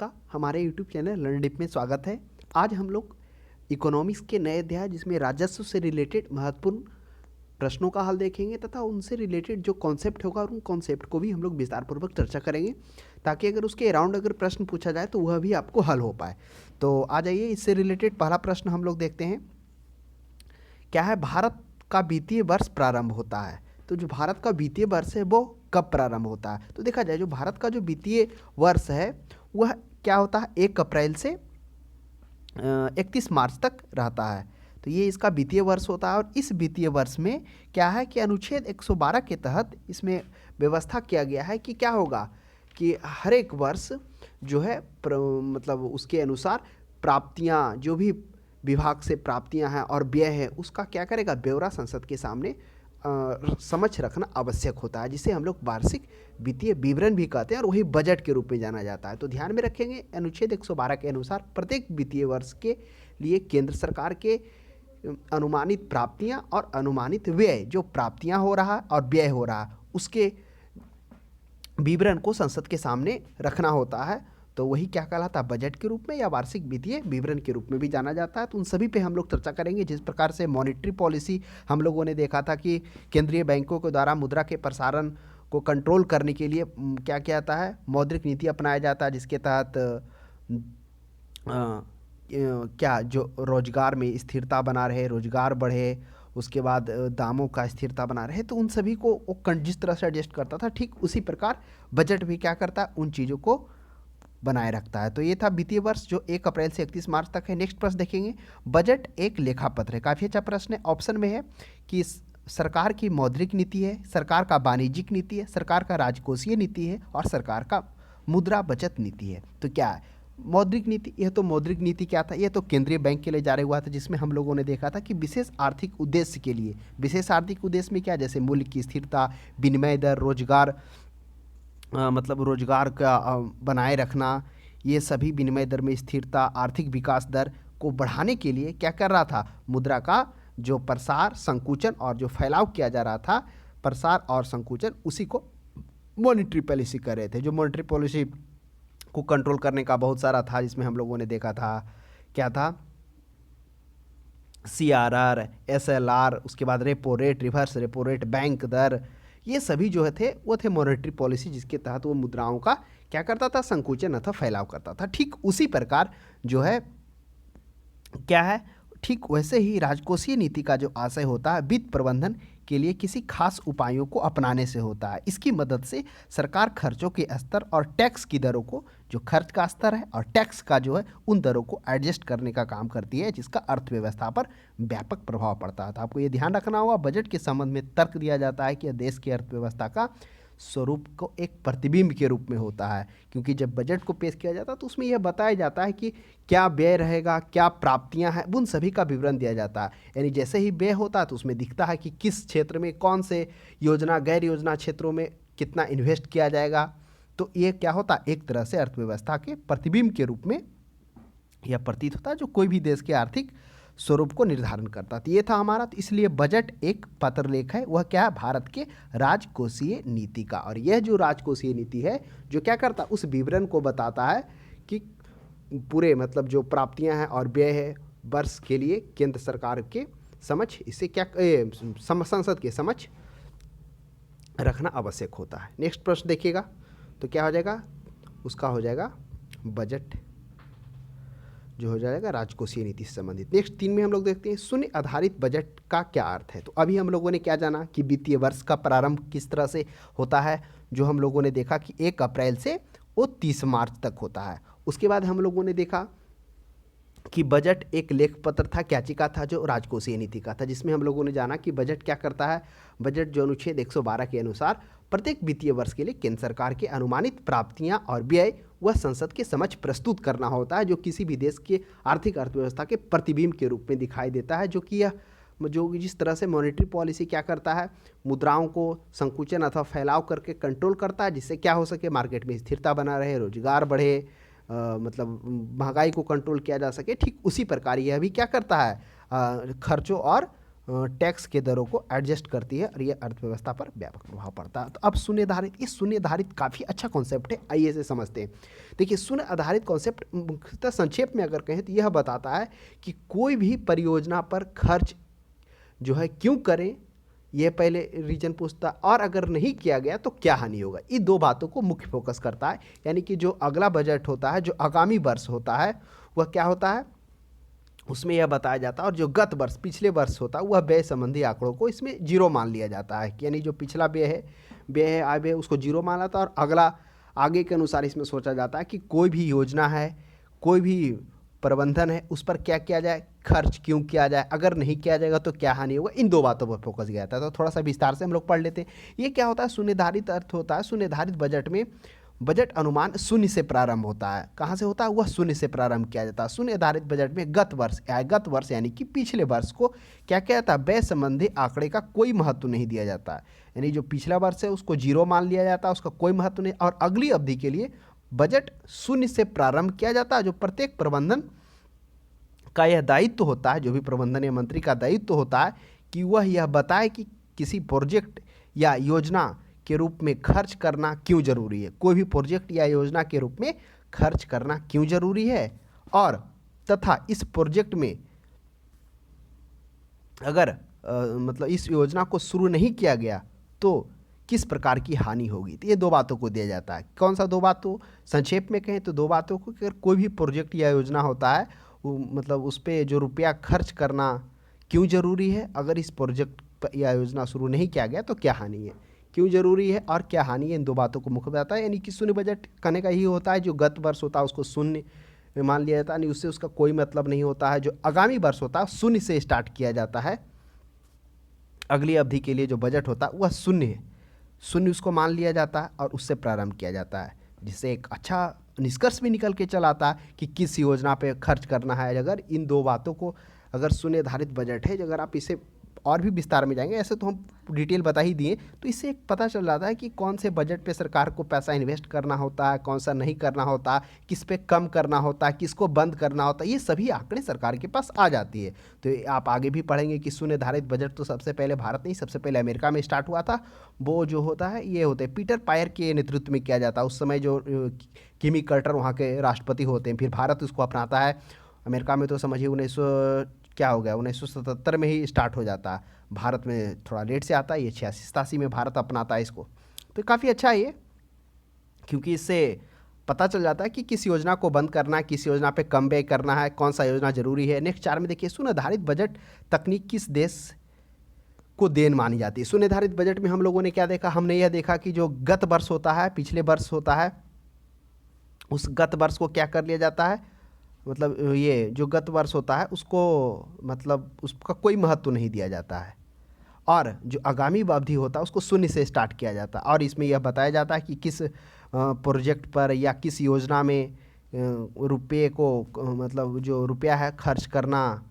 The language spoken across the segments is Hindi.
का हमारे यूट्यूब चैनल लर्न डिप में स्वागत है। आज हम लोग इकोनॉमिक्स के नए अध्याय जिसमें राजस्व से रिलेटेड महत्वपूर्ण प्रश्नों का हल देखेंगे तथा उनसे रिलेटेड जो कॉन्सेप्ट होगा और उन कॉन्सेप्ट को भी हम लोग विस्तारपूर्वक चर्चा करेंगे ताकि अगर उसके अराउंड अगर प्रश्न पूछा जाए तो वह भी आपको हल हो पाए। तो आ जाइए, इससे रिलेटेड पहला प्रश्न हम लोग देखते हैं। क्या है, भारत का वित्तीय वर्ष प्रारंभ होता है। तो जो भारत का वित्तीय वर्ष है वो कब प्रारंभ होता है। तो देखा जाए जो भारत का जो वित्तीय वर्ष है वह क्या होता है, 1 अप्रैल से 31 मार्च तक रहता है। तो ये इसका वित्तीय वर्ष होता है और इस वित्तीय वर्ष में क्या है कि अनुच्छेद 112 के तहत इसमें व्यवस्था किया गया है कि क्या होगा कि हर एक वर्ष जो है मतलब उसके अनुसार प्राप्तियां, जो भी विभाग से प्राप्तियां हैं और व्यय है उसका क्या करेगा, ब्यौरा संसद के सामने समक्ष रखना आवश्यक होता है, जिसे हम लोग वार्षिक वित्तीय विवरण भी कहते हैं और वही बजट के रूप में जाना जाता है। तो ध्यान में रखेंगे, अनुच्छेद 112 के अनुसार प्रत्येक वित्तीय वर्ष के लिए केंद्र सरकार के अनुमानित प्राप्तियां और अनुमानित व्यय, जो प्राप्तियां हो रहा और व्यय हो रहा उसके विवरण को संसद के सामने रखना होता है। तो वही क्या कहलाता है, बजट के रूप में या वार्षिक वित्तीय विवरण के रूप में भी जाना जाता है। तो उन सभी पे हम लोग चर्चा करेंगे। जिस प्रकार से मॉनेटरी पॉलिसी हम लोगों ने देखा था कि केंद्रीय बैंकों के द्वारा मुद्रा के प्रसारण को कंट्रोल करने के लिए क्या किया जाता है, मौद्रिक नीति अपनाया जाता है, जिसके तहत क्या जो रोजगार में स्थिरता बना रहे, रोजगार बढ़े, उसके बाद दामों का स्थिरता बना रहे। तो उन सभी को वो जिस तरह से एडजस्ट करता था, ठीक उसी प्रकार बजट भी क्या करता है, उन चीज़ों को बनाए रखता है। तो ये था वित्तीय वर्ष जो 1 अप्रैल से 31 मार्च तक है। नेक्स्ट प्रश्न देखेंगे, बजट एक लेखा पत्र है। काफ़ी अच्छा प्रश्न है। ऑप्शन में है कि सरकार की मौद्रिक नीति है, सरकार का वाणिज्यिक नीति है, सरकार का राजकोषीय नीति है और सरकार का मुद्रा बचत नीति है। तो क्या है मौद्रिक नीति? यह तो मौद्रिक नीति क्या था, यह तो केंद्रीय बैंक के लिए जारी हुआ था, जिसमें हम लोगों ने देखा था कि विशेष आर्थिक उद्देश्य के लिए, विशेष आर्थिक उद्देश्य में क्या, जैसे मूल्य की स्थिरता, विनिमय दर, रोजगार मतलब रोजगार का बनाए रखना, ये सभी विनिमय दर में स्थिरता, आर्थिक विकास दर को बढ़ाने के लिए क्या कर रहा था, मुद्रा का जो प्रसार, संकुचन और जो फैलाव किया जा रहा था, प्रसार और संकुचन, उसी को मॉनेटरी पॉलिसी कर रहे थे। जो मॉनेटरी पॉलिसी को कंट्रोल करने का बहुत सारा था, जिसमें हम लोगों ने देखा था क्या था, CRR, SLR, उसके बाद repo rate, reverse repo rate, bank दर, ये सभी जो थे वो थे मॉनेटरी पॉलिसी, जिसके तहत वो मुद्राओं का क्या करता था, संकुचन अथवा फैलाव करता था। ठीक उसी प्रकार जो है क्या है, ठीक वैसे ही राजकोषीय नीति का जो आशय होता है वित्त प्रबंधन के लिए किसी खास उपायों को अपनाने से होता है। इसकी मदद से सरकार खर्चों के स्तर और टैक्स की दरों को, जो खर्च का स्तर है और टैक्स का जो है, उन दरों को एडजस्ट करने का काम करती है, जिसका अर्थव्यवस्था पर व्यापक प्रभाव पड़ता है। तो आपको ये ध्यान रखना होगा, बजट के संबंध में तर्क दिया जाता है कि देश की अर्थव्यवस्था का स्वरूप को एक प्रतिबिंब के रूप में होता है, क्योंकि जब बजट को पेश किया जाता है तो उसमें यह बताया जाता है कि क्या व्यय रहेगा, क्या प्राप्तियां हैं, उन सभी का विवरण दिया जाता है। यानी जैसे ही व्यय होता है तो उसमें दिखता है कि किस क्षेत्र में कौन से योजना, गैर योजना क्षेत्रों में कितना इन्वेस्ट किया जाएगा। तो ये क्या होता है, एक तरह से अर्थव्यवस्था के प्रतिबिंब के रूप में यह प्रतीत होता है, जो कोई भी देश के आर्थिक स्वरूप को निर्धारण करता। तो ये था हमारा। तो इसलिए बजट एक पत्र लेख है, वह क्या है, भारत के राजकोषीय नीति का। और यह जो राजकोषीय नीति है जो क्या करता है, उस विवरण को बताता है कि पूरे मतलब जो प्राप्तियां हैं और व्यय है वर्ष के लिए केंद्र सरकार के समक्ष, इसे क्या संसद के समक्ष रखना आवश्यक होता है। नेक्स्ट प्रश्न देखिएगा, तो क्या हो जाएगा, उसका हो जाएगा बजट जो हो जाएगा राजकोषीय नीति से संबंधित। नेक्स्ट 3 में हम लोग देखते हैं शून्य आधारित बजट का क्या अर्थ है। तो अभी हम लोगों ने क्या जाना कि वित्तीय वर्ष का प्रारंभ किस तरह से होता है, जो हम लोगों ने देखा कि 1 अप्रैल से वो 30 मार्च तक होता है। उसके बाद हम लोगों ने देखा कि बजट एक लेख पत्र था, क्या चीज का था, जो राजकोषीय नीति का था, जिसमें हम लोगों ने जाना कि बजट क्या करता है, बजट जो अनुच्छेद 112 के अनुसार प्रत्येक वित्तीय वर्ष के लिए केंद्र सरकार के अनुमानित प्राप्तियां और व्यय वह संसद के समक्ष प्रस्तुत करना होता है, जो किसी भी देश के आर्थिक अर्थव्यवस्था के प्रतिबिंब के रूप में दिखाई देता है। जो कि यह जो जिस तरह से मॉनेटरी पॉलिसी क्या करता है, मुद्राओं को संकुचन अथवा फैलाव करके कंट्रोल करता है, जिससे क्या हो सके, मार्केट में स्थिरता बना रहे, रोजगार बढ़े, मतलब महंगाई को कंट्रोल किया जा सके। ठीक उसी प्रकार यह भी क्या करता है, खर्चों और टैक्स के दरों को एडजस्ट करती है और ये अर्थव्यवस्था पर व्यापक प्रभाव पड़ता है। तो अब शून्य आधारित, ये शून्य आधारित काफ़ी अच्छा कॉन्सेप्ट है, आइए इसे समझते हैं। देखिए, शून्य आधारित कॉन्सेप्ट मुख्यतः संक्षेप में अगर कहें तो यह बताता है कि कोई भी परियोजना पर खर्च जो है क्यों करें, यह पहले रीजन पूछता, और अगर नहीं किया गया तो क्या हानि होगा। ये दो बातों को मुख्य फोकस करता है। यानी कि जो अगला बजट होता है, जो आगामी वर्ष होता है, वह क्या होता है, उसमें यह बताया जाता है, और जो गत वर्ष पिछले वर्ष होता है वह व्यय संबंधी आंकड़ों को इसमें जीरो मान लिया जाता है। यानी जो पिछला व्यय है आय व्यय, उसको जीरो माना था, और अगला आगे के अनुसार इसमें सोचा जाता है कि कोई भी योजना है, कोई भी प्रबंधन है, उस पर क्या किया जाए, खर्च क्यों किया जाए, अगर नहीं किया जाएगा तो क्या हानि होगा। इन दो बातों पर फोकस किया जाता है। तो थोड़ा सा विस्तार से हम लोग पढ़ लेते हैं। ये क्या होता है, शून्यधारित अर्थ होता है, शून्यधारित बजट में बजट अनुमान शून्य से प्रारंभ होता है। कहाँ से होता है, वह शून्य से प्रारंभ किया जाता है। शून्य आधारित बजट में गत वर्ष यानी कि पिछले वर्ष को क्या किया जाता है, व्यय संबंधी आंकड़े का कोई महत्व नहीं दिया जाता है। यानी जो पिछला वर्ष है उसको जीरो मान लिया जाता है, उसका कोई महत्व नहीं, और अगली अवधि के लिए बजट शून्य से प्रारंभ किया जाता है। जो प्रत्येक प्रबंधन का यह दायित्व होता है, जो भी प्रबंधन या मंत्री का दायित्व होता है कि वह यह बताए कि किसी प्रोजेक्ट या योजना के रूप में खर्च करना क्यों जरूरी है, कोई भी प्रोजेक्ट या योजना के रूप में खर्च करना क्यों जरूरी है, और तथा इस प्रोजेक्ट में अगर मतलब इस योजना को शुरू नहीं किया गया तो किस प्रकार की हानि होगी। तो ये दो बातों को दिया जाता है। कौन सा दो बातों, संक्षेप में कहें तो दो बातों को, कि अगर कोई भी प्रोजेक्ट या योजना होता है मतलब उस पर जो रुपया खर्च करना क्यों जरूरी है, अगर इस प्रोजेक्ट या योजना शुरू नहीं किया गया तो क्या हानि है, क्यों जरूरी है और क्या हानि है, इन दो बातों को मुख्य बताता है। यानी कि शून्य बजट कहने का ही होता है, जो गत वर्ष होता है उसको शून्य मान लिया जाता है, यानी उससे उसका कोई मतलब नहीं होता है। जो आगामी वर्ष होता है शून्य से स्टार्ट किया जाता है, अगली अवधि के लिए जो बजट होता है वह शून्य है, शून्य उसको मान लिया जाता है और उससे प्रारंभ किया जाता है, जिससे एक अच्छा निष्कर्ष भी निकल के चला आता है कि किस योजना पे खर्च करना है। अगर इन दो बातों को, अगर शून्य आधारित बजट है, अगर आप इसे और भी विस्तार में जाएंगे, ऐसे तो हम डिटेल बता ही दिए, तो इससे एक पता चल जाता है कि कौन से बजट पे सरकार को पैसा इन्वेस्ट करना होता है, कौन सा नहीं करना होता, किस पे कम करना होता है, किसको बंद करना होता है, ये सभी आंकड़े सरकार के पास आ जाती है। तो आप आगे भी पढ़ेंगे कि शून्य आधारित बजट तो सबसे पहले भारत नहीं, सबसे पहले अमेरिका में स्टार्ट हुआ था। वो जो होता है, ये होते हैं पीटर पायर के नेतृत्व में किया जाता है। उस समय जो किमी कार्टर वहाँ के राष्ट्रपति होते हैं, फिर भारत उसको अपनाता है। अमेरिका में तो समझिए 1977 में ही स्टार्ट हो जाता है, भारत में थोड़ा लेट से आता है, ये 86-87 में भारत अपनाता है इसको। तो काफ़ी अच्छा है ये, क्योंकि इससे पता चल जाता है कि किस योजना को बंद करना है, किस योजना पे कम व्यय करना है, कौन सा योजना जरूरी है। नेक्स्ट 4 में देखिए, शून्य आधारित बजट तकनीक किस देश को देन मानी जाती है। शून्य आधारित बजट में हम लोगों ने क्या देखा, हमने यह देखा कि जो गत वर्ष होता है, पिछले वर्ष होता है, उस गत वर्ष को क्या कर लिया जाता है, मतलब ये जो गत वर्ष होता है उसको मतलब उसका कोई महत्व नहीं दिया जाता है, और जो आगामी अवधि होता है उसको शून्य से स्टार्ट किया जाता है। और इसमें यह बताया जाता है कि किस प्रोजेक्ट पर या किस योजना में रुपये को मतलब जो रुपया है खर्च करना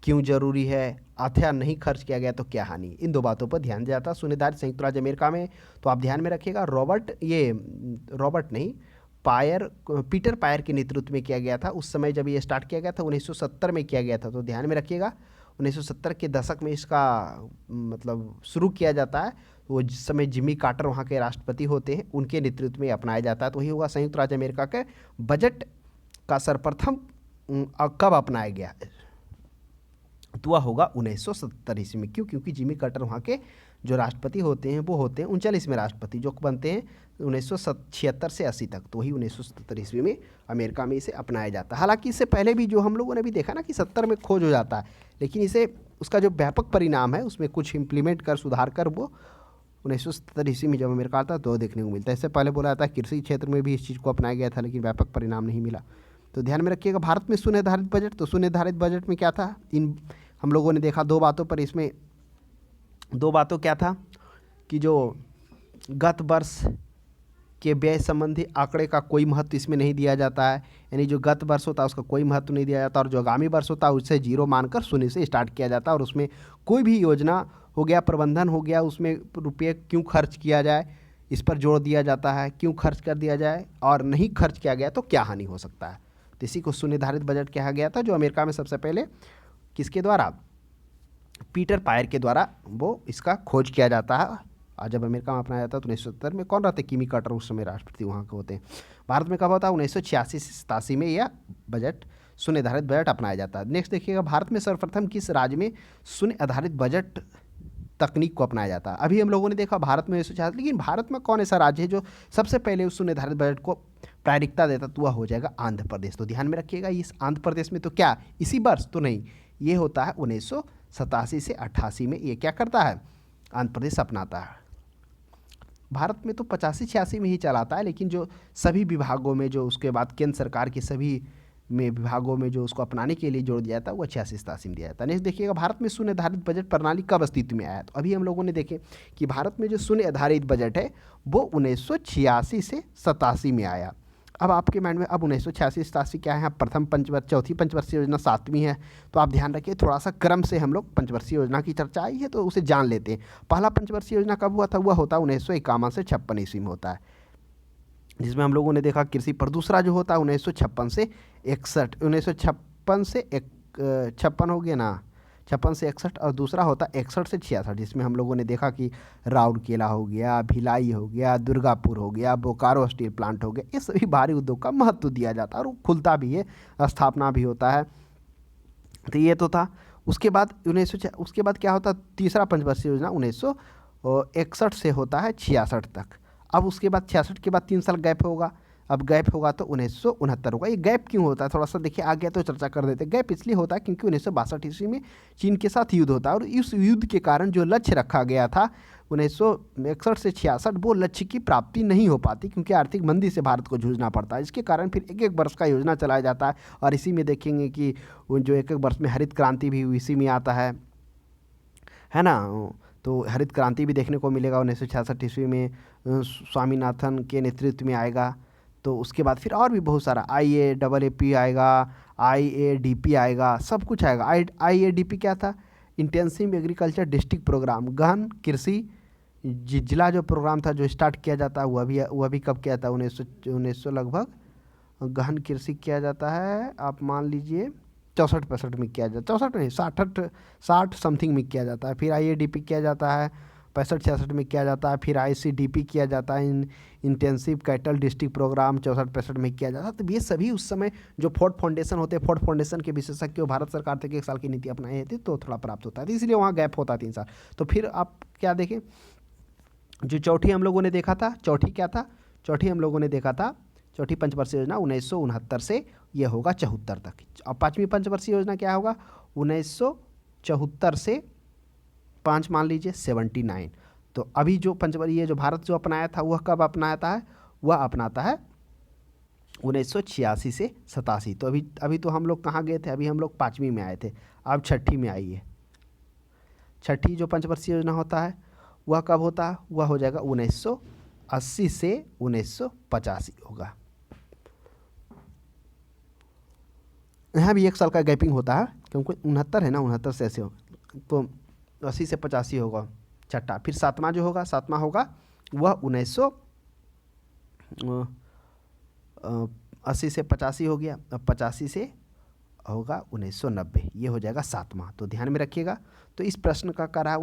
क्यों जरूरी है, अथवा नहीं खर्च किया गया तो क्या हानि। इन दो बातों पर ध्यान दिया जाता है। शून्य आधारित संयुक्त राज्य अमेरिका में, तो आप ध्यान में रखिएगा, पीटर पायर के नेतृत्व में किया गया था। उस समय जब ये स्टार्ट किया गया था 1970 में किया गया था, तो ध्यान में रखिएगा 1970 के दशक में इसका मतलब शुरू किया जाता है। वो जिस समय जिमी कार्टर वहाँ के राष्ट्रपति होते हैं, उनके नेतृत्व में अपनाया जाता है। तो वही होगा संयुक्त राज्य अमेरिका के बजट का सर्वप्रथम कब अपनाया गया, तो वह होगा 1970 ईस्वी में। क्यों, क्योंकि जिमी कार्टर वहाँ के जो राष्ट्रपति होते हैं वो होते हैं 39वें राष्ट्रपति, जो बनते हैं 1976 से 80 तक। तो वही 1970 ईस्वी में अमेरिका में इसे अपनाया जाता है। हालांकि इससे पहले भी जो हम लोगों ने भी देखा ना कि 70 में खोज हो जाता है, लेकिन इसे उसका जो व्यापक परिणाम है उसमें कुछ इम्प्लीमेंट कर, सुधार कर, वो 1970 ईस्वी में जब अमेरिका आता है तो देखने को मिलता है। इससे पहले बोला जाता है कृषि क्षेत्र में भी इस चीज़ को अपनाया गया था, लेकिन व्यापक परिणाम नहीं मिला। तो ध्यान में रखिएगा भारत में शून्य आधारित बजट। तो शून्य आधारित बजट में क्या था, इन हम लोगों ने देखा दो बातों पर, इसमें दो बातों क्या था कि जो गत वर्ष के व्यय संबंधी आंकड़े का कोई महत्व इसमें नहीं दिया जाता है, यानी जो गत वर्ष होता है उसका कोई महत्व नहीं दिया जाता, और जो आगामी वर्ष होता है उससे जीरो मानकर शून्य से स्टार्ट किया जाता है। और उसमें कोई भी योजना हो गया, प्रबंधन हो गया, उसमें रुपये क्यों खर्च किया जाए इस पर जोर दिया जाता है, क्यों खर्च कर दिया जाए, और नहीं खर्च किया गया तो क्या हानि हो सकता है। तो इसी को शून्य आधारित बजट कहा गया था, जो अमेरिका में सबसे पहले किसके द्वारा, पीटर पायर के द्वारा वो इसका खोज किया जाता है। आज जब अमेरिका में अपनाया जाता है तो 1970 में कौन रहते, किमी कार्टर उस समय राष्ट्रपति वहाँ के होते हैं। भारत में कब होता है, 1986 से 87 में यह बजट शून्य आधारित बजट अपनाया जाता है। नेक्स्ट देखिएगा, भारत में सर्वप्रथम किस राज्य में शून्य आधारित बजट तकनीक को अपनाया जाता है। अभी हम लोगों ने देखा भारत में 1986, लेकिन भारत में कौन ऐसा राज्य है जो सबसे पहले उस शून्य आधारित बजट को प्राथमिकता देता, तो वह हो जाएगा आंध्र प्रदेश। तो ध्यान में रखिएगा, इस आंध्र प्रदेश में तो क्या इसी वर्ष तो नहीं, ये होता है 1987 से 88 में ये क्या करता है, आंध्र प्रदेश अपनाता है। भारत में तो 85-86 में ही चलाता है, लेकिन जो सभी विभागों में जो उसके बाद केंद्र सरकार के सभी में विभागों में जो उसको अपनाने के लिए जोड़ दिया जाता है वो 86-87 में दिया जाता है। नेक्स्ट देखिएगा, भारत में शून्य आधारित बजट प्रणाली कब अस्तित्व में आया। तो अभी हम लोगों ने देखे कि भारत में जो शून्य आधारित बजट है वो 1986 से 87 में आया। अब आपके माइंड में अब 1986-87 क्या है, प्रथम पंचवर्ष, चौथी पंचवर्षीय योजना 7वीं है, तो आप ध्यान रखिए थोड़ा सा क्रम से हम लोग पंचवर्षीय योजना की चर्चा आई है तो उसे जान लेते हैं। पहला पंचवर्षीय योजना कब हुआ था, वह होता है 1951 से 56 ईस्वी में होता है, जिसमें हम लोगों ने देखा कृषि पर। दूसरा जो होता है 1956 से 61, 1956 से 56 हो गया ना, 56 से 61, और दूसरा होता है 61 से 66, जिसमें हम लोगों ने देखा कि राउरकेला हो गया, भिलाई हो गया, दुर्गापुर हो गया, बोकारो स्टील प्लांट हो गया, ये सभी भारी उद्योग का महत्व दिया जाता है और वो खुलता भी है, स्थापना भी होता है। तो ये तो था। उसके बाद उसके बाद क्या होता, तीसरा पंचवर्षीय योजना 1961 से होता है 66 तक। अब उसके बाद 66 के बाद 3 साल गैप होगा, अब गैप होगा तो 1969 होगा। ये गैप क्यों होता है, थोड़ा सा देखिए आ गया तो चर्चा कर देते हैं। गैप इसलिए होता है क्योंकि 1962 ईस्वी में चीन के साथ युद्ध होता है और इस युद्ध के कारण जो लक्ष्य रखा गया था 1961 से 66, वो लक्ष्य की प्राप्ति नहीं हो पाती क्योंकि आर्थिक मंदी से भारत को जूझना पड़ता है। इसके कारण फिर एक एक वर्ष का योजना चलाया जाता है और इसी में देखेंगे कि जो एक एक वर्ष में हरित क्रांति भी इसी में आता है ना। तो हरित क्रांति भी देखने को मिलेगा 1966 ईस्वी में, स्वामीनाथन के नेतृत्व में आएगा। तो उसके बाद फिर और भी बहुत सारा IAAP आएगा, IADP आएगा, सब कुछ आएगा। IADP क्या था, इंटेंसिव एग्रीकल्चर डिस्ट्रिक्ट प्रोग्राम, गहन कृषि जिला जो प्रोग्राम था जो स्टार्ट किया जाता है वह भी कब किया था, 1900 लगभग गहन कृषि किया जाता है, आप मान लीजिए 64-65 में किया जाता है, 64 नहीं 60 समथिंग में किया जाता है। फिर IADP किया जाता है 65-66 में किया जाता है। फिर ICDP किया जाता है, इंटेंसिव कैटल डिस्ट्रिक्ट प्रोग्राम 64-65 में किया जाता है। तो ये सभी उस समय जो फोर्ड फाउंडेशन होते हैं, फोर्ड फाउंडेशन के विशेषज्ञ भारत सरकार तक 1 साल की नीति अपनाई थी तो थोड़ा प्राप्त होता है, तो इसलिए वहाँ गैप होता है 3 साल। तो फिर आप क्या देखें, जो चौथी हम लोगों ने देखा था, चौथी क्या था, चौथी हम लोगों ने देखा था चौथी पंचवर्षीय योजना 1969 से ये होगा 74 तक। और पाँचवीं पंचवर्षीय योजना क्या होगा, 1974 से 5 मान लीजिए 79। तो अभी जो ये जो भारत जो अपनाया था वह कब अपनाता है, वह अपनाता है 1986 से 87। तो अभी तो हम लोग कहाँ गए थे, अभी हम लोग 5वीं में आए थे, अब 6ठी में आई है। 6ठी जो पंचवर्षीय योजना होता है वह कब होता है, वह हो जाएगा 1980 से 1985 होगा। यहाँ भी 1 साल का गैपिंग होता है क्योंकि 69 है ना, 69 से ऐसे होगा तो 80 से 85 होगा छठा। फिर 7वां जो होगा, 7वां होगा वह 1980 से 85 हो गया, अब 85 से होगा 1990, ये हो जाएगा 7वां। तो ध्यान में रखिएगा। तो इस प्रश्न का करा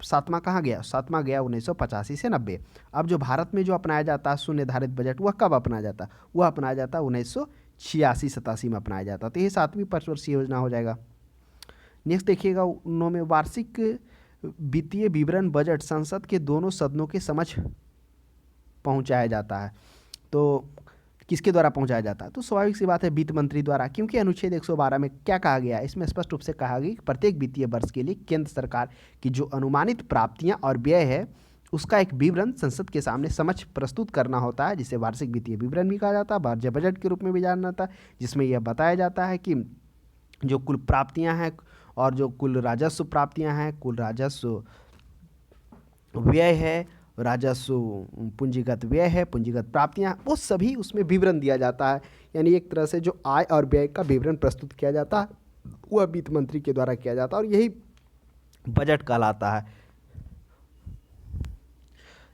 7वां कहाँ गया, 7वां गया 1985 से 90। अब जो भारत में जो अपनाया जाता है शून्य आधारित बजट वह कब अपनाया जाता है, वह अपनाया जाता है 1986-87 में अपनाया जाता है। तो ये 7वीं पंचवर्षीय योजना हो जाएगा। नेक्स्ट देखिएगा, उनमें वार्षिक वित्तीय विवरण बजट संसद के दोनों सदनों के समक्ष पहुंचाया जाता है। तो किसके द्वारा पहुंचाया जाता है, तो स्वाभाविक सी बात है वित्त मंत्री द्वारा, क्योंकि अनुच्छेद 112 में क्या कहा गया है, इसमें स्पष्ट रूप से कहा गया कि प्रत्येक वित्तीय वर्ष के लिए केंद्र सरकार की जो अनुमानित प्राप्तियां और व्यय है उसका एक विवरण संसद के सामने समक्ष प्रस्तुत करना होता है, जिसे वार्षिक वित्तीय विवरण भी कहा जाता है, वार्षिक बजट के रूप में भी जाना जाता है, जिसमें यह बताया जाता है कि जो कुल प्राप्तियां हैं और जो कुल राजस्व प्राप्तियां हैं, कुल राजस्व व्यय है, राजस्व पूंजीगत व्यय है, पूंजीगत प्राप्तियां, वो सभी उसमें विवरण दिया जाता है। यानी एक तरह से जो आय और व्यय का विवरण प्रस्तुत किया जाता है वह वित्त मंत्री के द्वारा किया जाता है और यही बजट कहलाता है।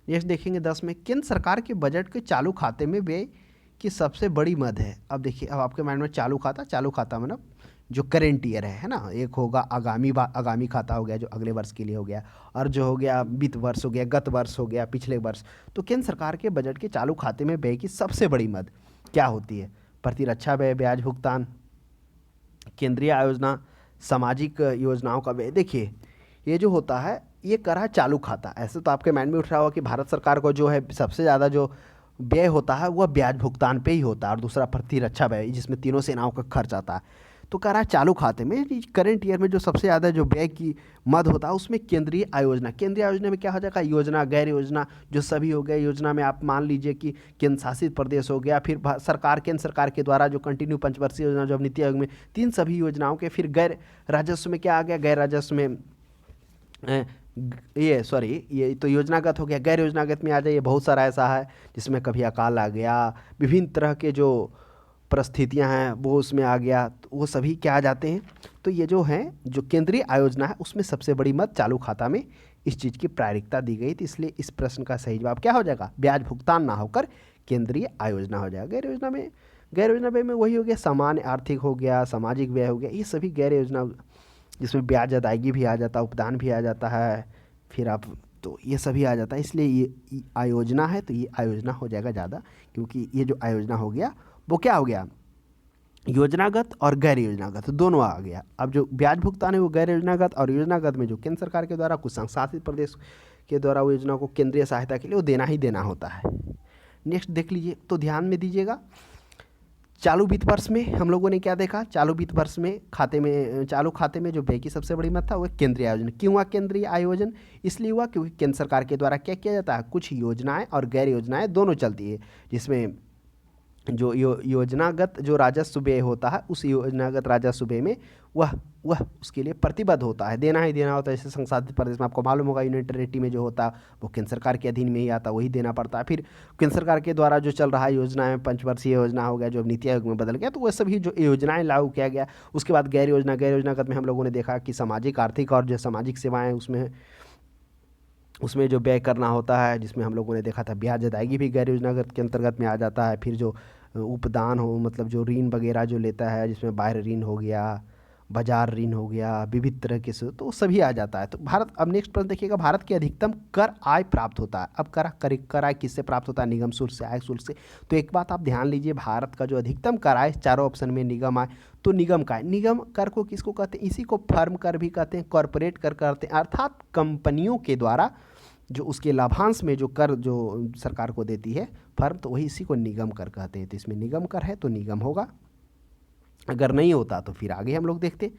नेक्स्ट देखेंगे 10 में, केंद्र सरकार के बजट के चालू खाते में व्यय की सबसे बड़ी मद है। अब देखिए, अब आपके माइंड में चालू खाता मतलब जो करेंट ईयर है ना, एक होगा आगामी खाता हो गया जो अगले वर्ष के लिए हो गया, और जो हो गया वित्त वर्ष हो गया, गत वर्ष हो गया, पिछले वर्ष। तो केंद्र सरकार के बजट के चालू खाते में व्यय की सबसे बड़ी मद क्या होती है? प्रतिरक्षा व्यय, ब्याज भुगतान, केंद्रीय आयोजना, सामाजिक योजनाओं का व्यय। देखिए ये जो होता है ये करा चालू खाता। ऐसे तो आपके माइंड में उठ रहा होगा कि भारत सरकार को जो है सबसे ज़्यादा जो व्यय होता है वह ब्याज भुगतान पे ही होता है, और दूसरा प्रतिरक्षा व्यय जिसमें तीनों सेनाओं का खर्च आता है। तो कह रहा है चालू खाते में करंट ईयर में जो सबसे ज़्यादा जो व्यय की मद होता है उसमें केंद्रीय आयोजना। केंद्रीय आयोजना में क्या हो जाएगा? योजना, गैर योजना जो सभी हो गए। योजना में आप मान लीजिए कि केंद्र शासित प्रदेश हो गया, फिर सरकार, केंद्र सरकार के द्वारा जो कंटिन्यू पंचवर्षीय योजना जो अब नीति आयोग में, तीन सभी योजनाओं के। फिर गैर राजस्व में क्या आ गया? गैर राजस्व में ये तो योजनागत हो गया। गैर योजनागत में आ जाइए, बहुत सारा ऐसा है जिसमें कभी अकाल आ गया, विभिन्न तरह के जो परिस्थितियां हैं वो उसमें आ गया, तो वो सभी क्या आ जाते हैं। तो ये जो है जो केंद्रीय आयोजना है उसमें सबसे बड़ी मत चालू खाता में इस चीज़ की प्रायिकता दी गई थी। इसलिए इस प्रश्न का सही जवाब क्या हो जाएगा? ब्याज भुगतान ना होकर केंद्रीय आयोजना हो जाएगा। गैर योजना व्यय में वही हो गया, सामान्य आर्थिक हो गया, सामाजिक व्यय हो गया, ये सभी गैर योजना जिसमें ब्याज अदायगी भी आ जाता है, उपदान भी आ जाता है, फिर आप तो ये सभी आ जाता है। इसलिए ये आयोजना है तो ये आयोजना हो जाएगा ज़्यादा, क्योंकि ये जो आयोजना हो गया वो क्या हो गया? योजनागत और गैर योजनागत दोनों आ गया। अब जो ब्याज भुगतान है वो गैर योजनागत, और योजनागत में जो केंद्र सरकार के द्वारा कुछ संशासित प्रदेश के द्वारा वो योजना को केंद्रीय सहायता के लिए वो देना ही देना होता है। नेक्स्ट देख लीजिए, तो ध्यान में दीजिएगा। चालू वित्त वर्ष में हम लोगों ने क्या देखा? चालू वित्त वर्ष में चालू खाते में जो व्यय की सबसे बड़ी मत था वो केंद्रीय आयोजन। क्यों हुआ केंद्रीय आयोजन? इसलिए हुआ क्योंकि केंद्र सरकार के द्वारा क्या किया जाता है? कुछ योजनाएं और गैर योजनाएं दोनों चलती है, जिसमें जो योजनागत जो राजस्व व्यय होता है उस योजनागत राजस्व व्यय में वह उसके लिए प्रतिबद्ध होता है, देना ही देना होता है। जैसे संसाधित प्रदेश में आपको मालूम होगा यूनियन टेरिटरी में जो होता है वो केंद्र सरकार के अधीन में ही आता है, वही देना पड़ता है। फिर केंद्र सरकार के द्वारा जो चल रहा है योजनाएं, पंचवर्षीय योजना हो गया जो अब नीति आयोग में बदल गया, तो वह सभी जो योजनाएं लागू किया गया। उसके बाद गैर योजनागत में हम लोगों ने देखा कि सामाजिक, आर्थिक और जो सामाजिक सेवाएं उसमें जो व्यय करना होता है, जिसमें हम लोगों ने देखा था ब्याज अदायगी भी गैर योजनागत के अंतर्गत में आ जाता है। फिर जो उपदान हो, मतलब जो ऋण वगैरह जो लेता है, जिसमें बाह्य ऋण हो गया, बाजार ऋण हो गया, विविध तरह के तो वो सभी आ जाता है। तो भारत, अब नेक्स्ट प्रश्न देखिएगा, भारत के अधिकतम कर आय प्राप्त होता है। अब कर आय किससे प्राप्त होता है? निगम शुल्क से, आय शुल्क से। तो एक बात आप ध्यान लीजिए, भारत का जो अधिकतम कर आय, चारों ऑप्शन में निगम आय, तो निगम का है। निगम कर को किसको कहते हैं? इसी को फर्म कर भी कहते हैं, कॉरपोरेट कर कहते हैं, अर्थात कंपनियों के द्वारा जो उसके लाभांश में जो कर जो सरकार को देती है फर्म, तो वही इसी को निगम कर कहते हैं। तो इसमें निगम कर है तो निगम होगा, अगर नहीं होता तो फिर आगे हम लोग देखते।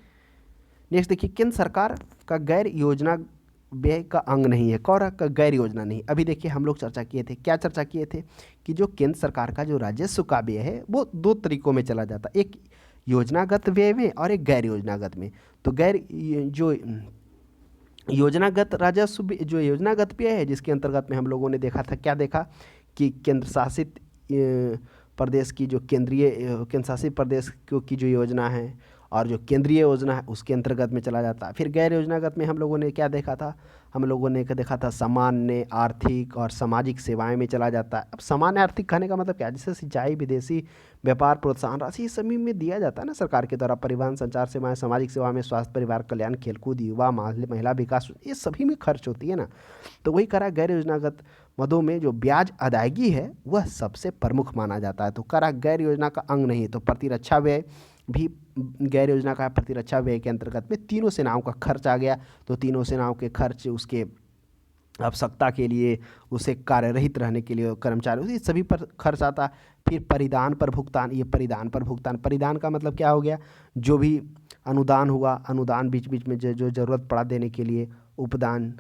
नेक्स्ट देखिए, केंद्र सरकार का गैर योजना व्यय का अंग नहीं है। कौन का गैर योजना नहीं? अभी देखिए हम लोग चर्चा किए थे, क्या चर्चा किए थे कि जो केंद्र सरकार का जो राजस्व का व्यय है वो दो तरीकों में चला जाता है, एक योजनागत व्यय में और एक गैर योजनागत में। तो जो योजनागत राजस्व जो योजनागत व्यय है, जिसके अंतर्गत में हम लोगों ने देखा था, क्या देखा कि केंद्र शासित प्रदेश की जो केंद्र शासित प्रदेश की जो योजना है और जो केंद्रीय योजना है उसके अंतर्गत में चला जाता है। फिर गैर योजनागत में हम लोगों ने क्या देखा था? हम लोगों ने देखा था सामान्य, आर्थिक और सामाजिक सेवाएं में चला जाता है। अब सामान्य आर्थिक कहने का मतलब क्या है? जैसे सिंचाई, विदेशी व्यापार प्रोत्साहन राशि, ये सभी में दिया जाता है ना सरकार के द्वारा। परिवहन, संचार सेवाएं, सामाजिक सेवा में स्वास्थ्य, परिवार कल्याण, खेलकूद, युवा, महिला विकास, ये सभी में खर्च होती है ना। तो वही करा गैर योजनागत मदों में जो ब्याज अदायगी है वह सबसे प्रमुख माना जाता है। तो करा गैर योजना का अंग नहीं है। तो प्रतिरक्षा व्यय भी गैर योजना का प्रतिरक्षा व्यय के अंतर्गत में तीनों सेनाओं का खर्च आ गया। तो तीनों सेनाओं के खर्च, उसके आवश्यकता के लिए, उसे कार्यरहित रहने के लिए कर्मचारी, उसी सभी पर खर्च आता। फिर परिधान पर भुगतान, ये परिधान का मतलब क्या हो गया? जो भी अनुदान हुआ, अनुदान बीच बीच में जो जरूरत पड़ा देने के लिए, उपदान,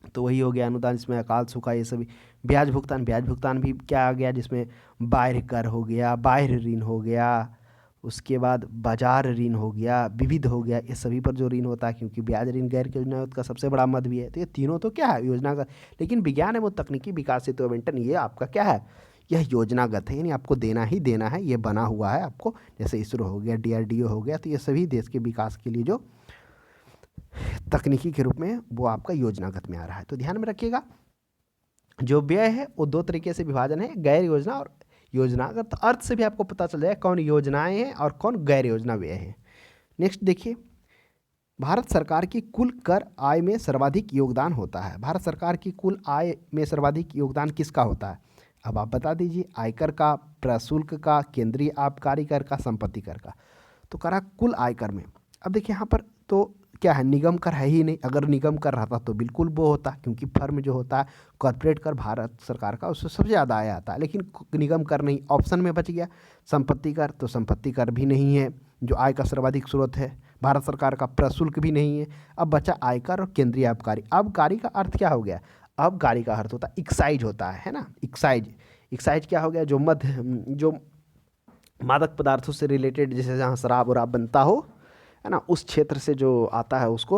तो वही हो गया अनुदान, जिसमें अकाल, सूखा, ये सभी। ब्याज भुगतान भी क्या आ गया? जिसमें बाह्य कर हो गया, बाह्य ऋण हो गया, उसके बाद बाजार ऋण हो गया, विविध हो गया, ये सभी पर जो ऋण होता है, क्योंकि ब्याज ऋण गैर योजनागत का सबसे बड़ा मद भी है। तो ये तीनों तो क्या है? योजनागत। लेकिन विज्ञान एवं तकनीकी विकास हेतु आवंटन, ये आपका क्या है? यह योजनागत है, यानी आपको देना ही देना है, ये बना हुआ है आपको। जैसे इसरो हो गया, DRDO हो गया, तो ये सभी देश के विकास के लिए जो तकनीकी के रूप में वो आपका योजनागत में आ रहा है। तो ध्यान में रखिएगा, जो व्यय है वो दो तरीके से विभाजन है, गैर योजना और योजना, अगर तो अर्थ से भी आपको पता चल जाए कौन योजनाएं हैं और कौन गैर योजना व्यय है। नेक्स्ट देखिए, भारत सरकार की कुल कर आय में सर्वाधिक योगदान होता है। भारत सरकार की कुल आय में सर्वाधिक योगदान किसका होता है? अब आप बता दीजिए, आयकर का, प्रशुल्क का, केंद्रीय आबकारी कर का, संपत्ति कर का। तो करा कुल आयकर में। अब देखिए यहाँ पर तो क्या है, निगम कर है ही नहीं। अगर निगम कर रहता तो बिल्कुल वो होता, क्योंकि फर्म जो होता है कॉर्पोरेट कर भारत सरकार का, उससे सबसे ज़्यादा आय आता है। लेकिन निगम कर नहीं, ऑप्शन में बच गया संपत्ति कर, तो संपत्ति कर भी नहीं है जो आय का सर्वाधिक स्रोत है भारत सरकार का। प्रशुल्क भी नहीं है। अब बचा आयकर और केंद्रीय आबकारी। आबकारी का अर्थ क्या हो गया? आबकारी का अर्थ होता है एक्साइज होता है ना, एक्साइज। एक्साइज क्या हो गया? जो मादक पदार्थों से रिलेटेड, जैसे जहाँ शराब वराब बनता हो, है ना, उस क्षेत्र से जो आता है उसको,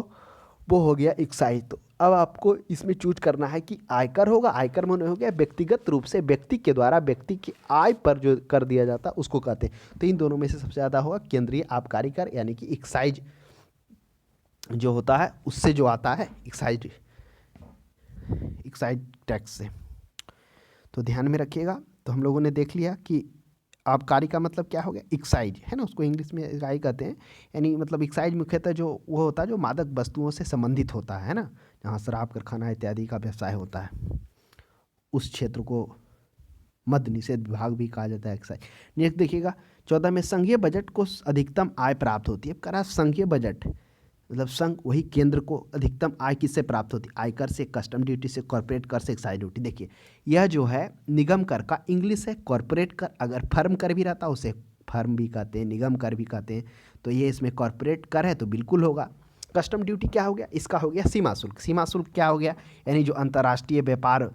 वो हो गया एक्साइज। तो अब आपको इसमें चूज करना है कि आयकर होगा, आयकर में हो गया व्यक्तिगत रूप से व्यक्ति के द्वारा व्यक्ति की आय पर जो कर दिया जाता है उसको कहते हैं। तो इन दोनों में से सबसे ज़्यादा होगा केंद्रीय आबकारी कर, यानी कि एक्साइज जो होता है उससे जो आता है एक्साइज, एक्साइज टैक्स से। तो ध्यान में रखिएगा। तो हम लोगों ने देख लिया कि आबकारी का मतलब क्या हो गया, एक्साइज, है ना, उसको इंग्लिश में एक्साइज कहते हैं। यानी मतलब एक्साइज मुख्यतः जो वो होता है जो मादक वस्तुओं से संबंधित होता है ना, जहाँ शराब कारखाना इत्यादि का व्यवसाय होता है, उस क्षेत्र को मद्य निषेध विभाग भी कहा जाता है एक्साइज। नेक्स्ट देखिएगा 14 में, संघीय बजट को अधिकतम आय प्राप्त होती है। करा संघीय बजट मतलब संघ, वही केंद्र को अधिकतम आय किससे प्राप्त होती है? आयकर से, कस्टम ड्यूटी से, कॉर्पोरेट कर से, एक्साइज ड्यूटी। देखिए यह जो है निगम कर का इंग्लिश है कॉर्पोरेट कर। अगर फर्म कर भी रहता उसे फर्म भी कहते हैं, निगम कर भी कहते हैं। तो ये इसमें कॉर्पोरेट कर है तो बिल्कुल होगा। कस्टम ड्यूटी क्या हो गया? इसका हो गया सीमा शुल्क। सीमा शुल्क क्या हो गया? यानी जो अंतर्राष्ट्रीय व्यापार,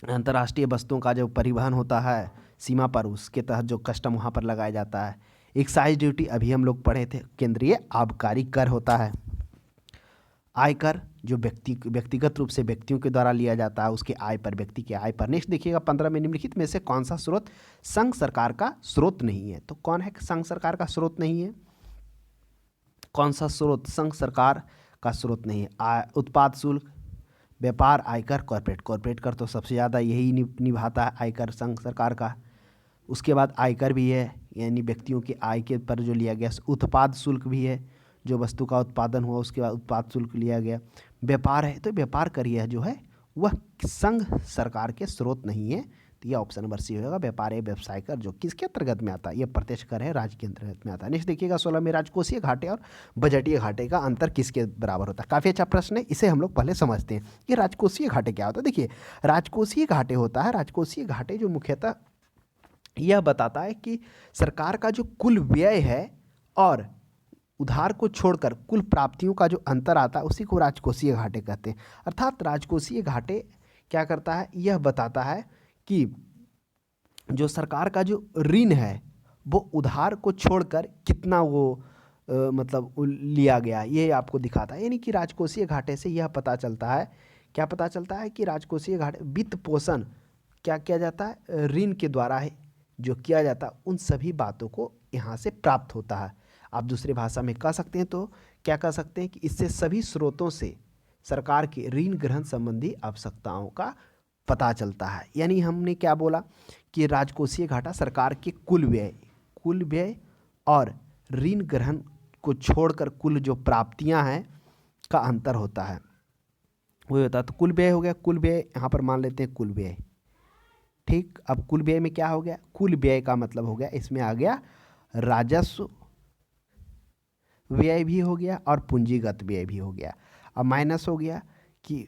अंतर्राष्ट्रीय वस्तुओं का जो परिवहन होता है सीमा पर, उसके तहत जो कस्टम वहाँ पर लगाया जाता है। एक्साइज ड्यूटी अभी हम लोग पढ़े थे, केंद्रीय आबकारी कर होता है। आयकर जो व्यक्तिगत रूप से व्यक्तियों के द्वारा लिया जाता है, उसके आय पर, व्यक्ति के आय पर। नेक्स्ट देखिएगा 15 में, निम्नलिखित में से कौन सा स्रोत संघ सरकार का स्रोत नहीं है? तो कौन है संघ सरकार का स्रोत नहीं है? कौन सा स्रोत संघ सरकार का स्रोत नहीं है? उत्पाद शुल्क, व्यापार आयकर, कॉर्पोरेट। कॉर्पोरेट कर तो सबसे ज़्यादा यही निभाता है आयकर संघ सरकार का। उसके बाद आयकर भी है, यानी व्यक्तियों की आय के पर जो लिया गया। उत्पाद शुल्क भी है, जो वस्तु का उत्पादन हुआ उसके बाद उत्पाद शुल्क लिया गया। व्यापार है, तो व्यापार कर यह जो है वह संघ सरकार के स्रोत नहीं है। तो यह ऑप्शन नंबर सी होगा, व्यापार या व्यवसाय कर, जो किसके अंतर्गत में आता है? यह प्रत्यक्ष कर है, राज्य के अंतर्गत में आता है। नेक्स्ट देखिएगा 16 में, राजकोषीय घाटे और बजटीय घाटे का अंतर किसके बराबर होता है? काफ़ी अच्छा प्रश्न है, इसे हम लोग पहले समझते हैं कि राजकोषीय घाटे क्या होता है। देखिए राजकोषीय घाटे होता है, राजकोषीय घाटे जो मुख्यतः यह बताता है कि सरकार का जो कुल व्यय है और उधार को छोड़कर कुल प्राप्तियों का जो अंतर आता है उसी को राजकोषीय घाटे कहते हैं। अर्थात राजकोषीय घाटे क्या करता है? यह बताता है कि जो सरकार का जो ऋण है वो उधार को छोड़कर कितना वो मतलब लिया गया, ये आपको दिखाता है। यानी कि राजकोषीय घाटे से यह पता चलता है, क्या पता चलता है कि राजकोषीय घाटे वित्त पोषण क्या किया जाता है? ऋण के द्वारा है जो किया जाता है, उन सभी बातों को यहाँ से प्राप्त होता है। आप दूसरी भाषा में कह सकते हैं तो क्या कह सकते हैं कि इससे सभी स्रोतों से सरकार के ऋण ग्रहण संबंधी आवश्यकताओं का पता चलता है। यानी हमने क्या बोला कि राजकोषीय घाटा सरकार के कुल व्यय और ऋण ग्रहण को छोड़कर कुल जो प्राप्तियां हैं का अंतर होता है, वही होता है। तो कुल व्यय हो गया, कुल व्यय यहाँ पर मान लेते हैं कुल व्यय, ठीक। अब कुल व्यय में क्या हो गया? कुल व्यय का मतलब हो गया, इसमें आ गया राजस्व व्यय भी हो गया और पूंजीगत व्यय भी हो गया। अब माइनस हो गया कि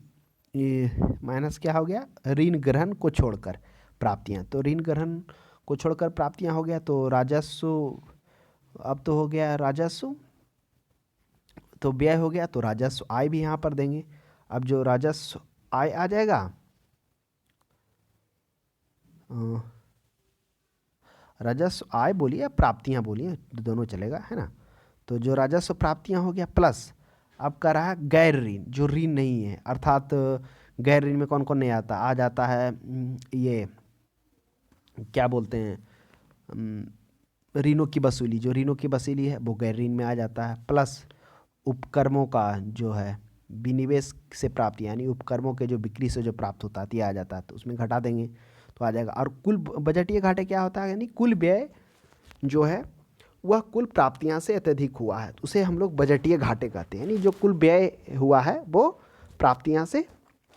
माइनस क्या हो गया? ऋण ग्रहण को छोड़कर प्राप्तियां। तो ऋण ग्रहण को छोड़कर प्राप्तियां हो गया तो राजस्व, अब तो हो गया राजस्व, तो व्यय हो गया तो राजस्व आय भी यहाँ पर देंगे। अब जो राजस्व आय आ जाएगा, राजस्व आय बोलिए या प्राप्तियां बोलिए, दोनों चलेगा, है ना। तो जो राजस्व प्राप्तियां हो गया प्लस अब कर रहा है गैर ऋण, जो ऋण नहीं है। अर्थात गैर ऋण में कौन कौन नहीं आता? आ जाता है ये क्या बोलते हैं, ऋणों की वसूली, जो ऋणों की वसूली है वो गैर ऋण में आ जाता है। प्लस उपक्रमों का जो है विनिवेश से प्राप्ति, यानी उपक्रमों के जो बिक्री से जो प्राप्त होता है ये आ जाता है, तो उसमें घटा देंगे। तो आ जाएगा। और कुल बजटीय घाटे क्या होता है, यानी कुल व्यय जो है वह कुल प्राप्तियां से अत्यधिक हुआ है, तो उसे हम लोग बजटीय घाटे कहते हैं, यानी जो कुल व्यय हुआ है वो प्राप्तियां से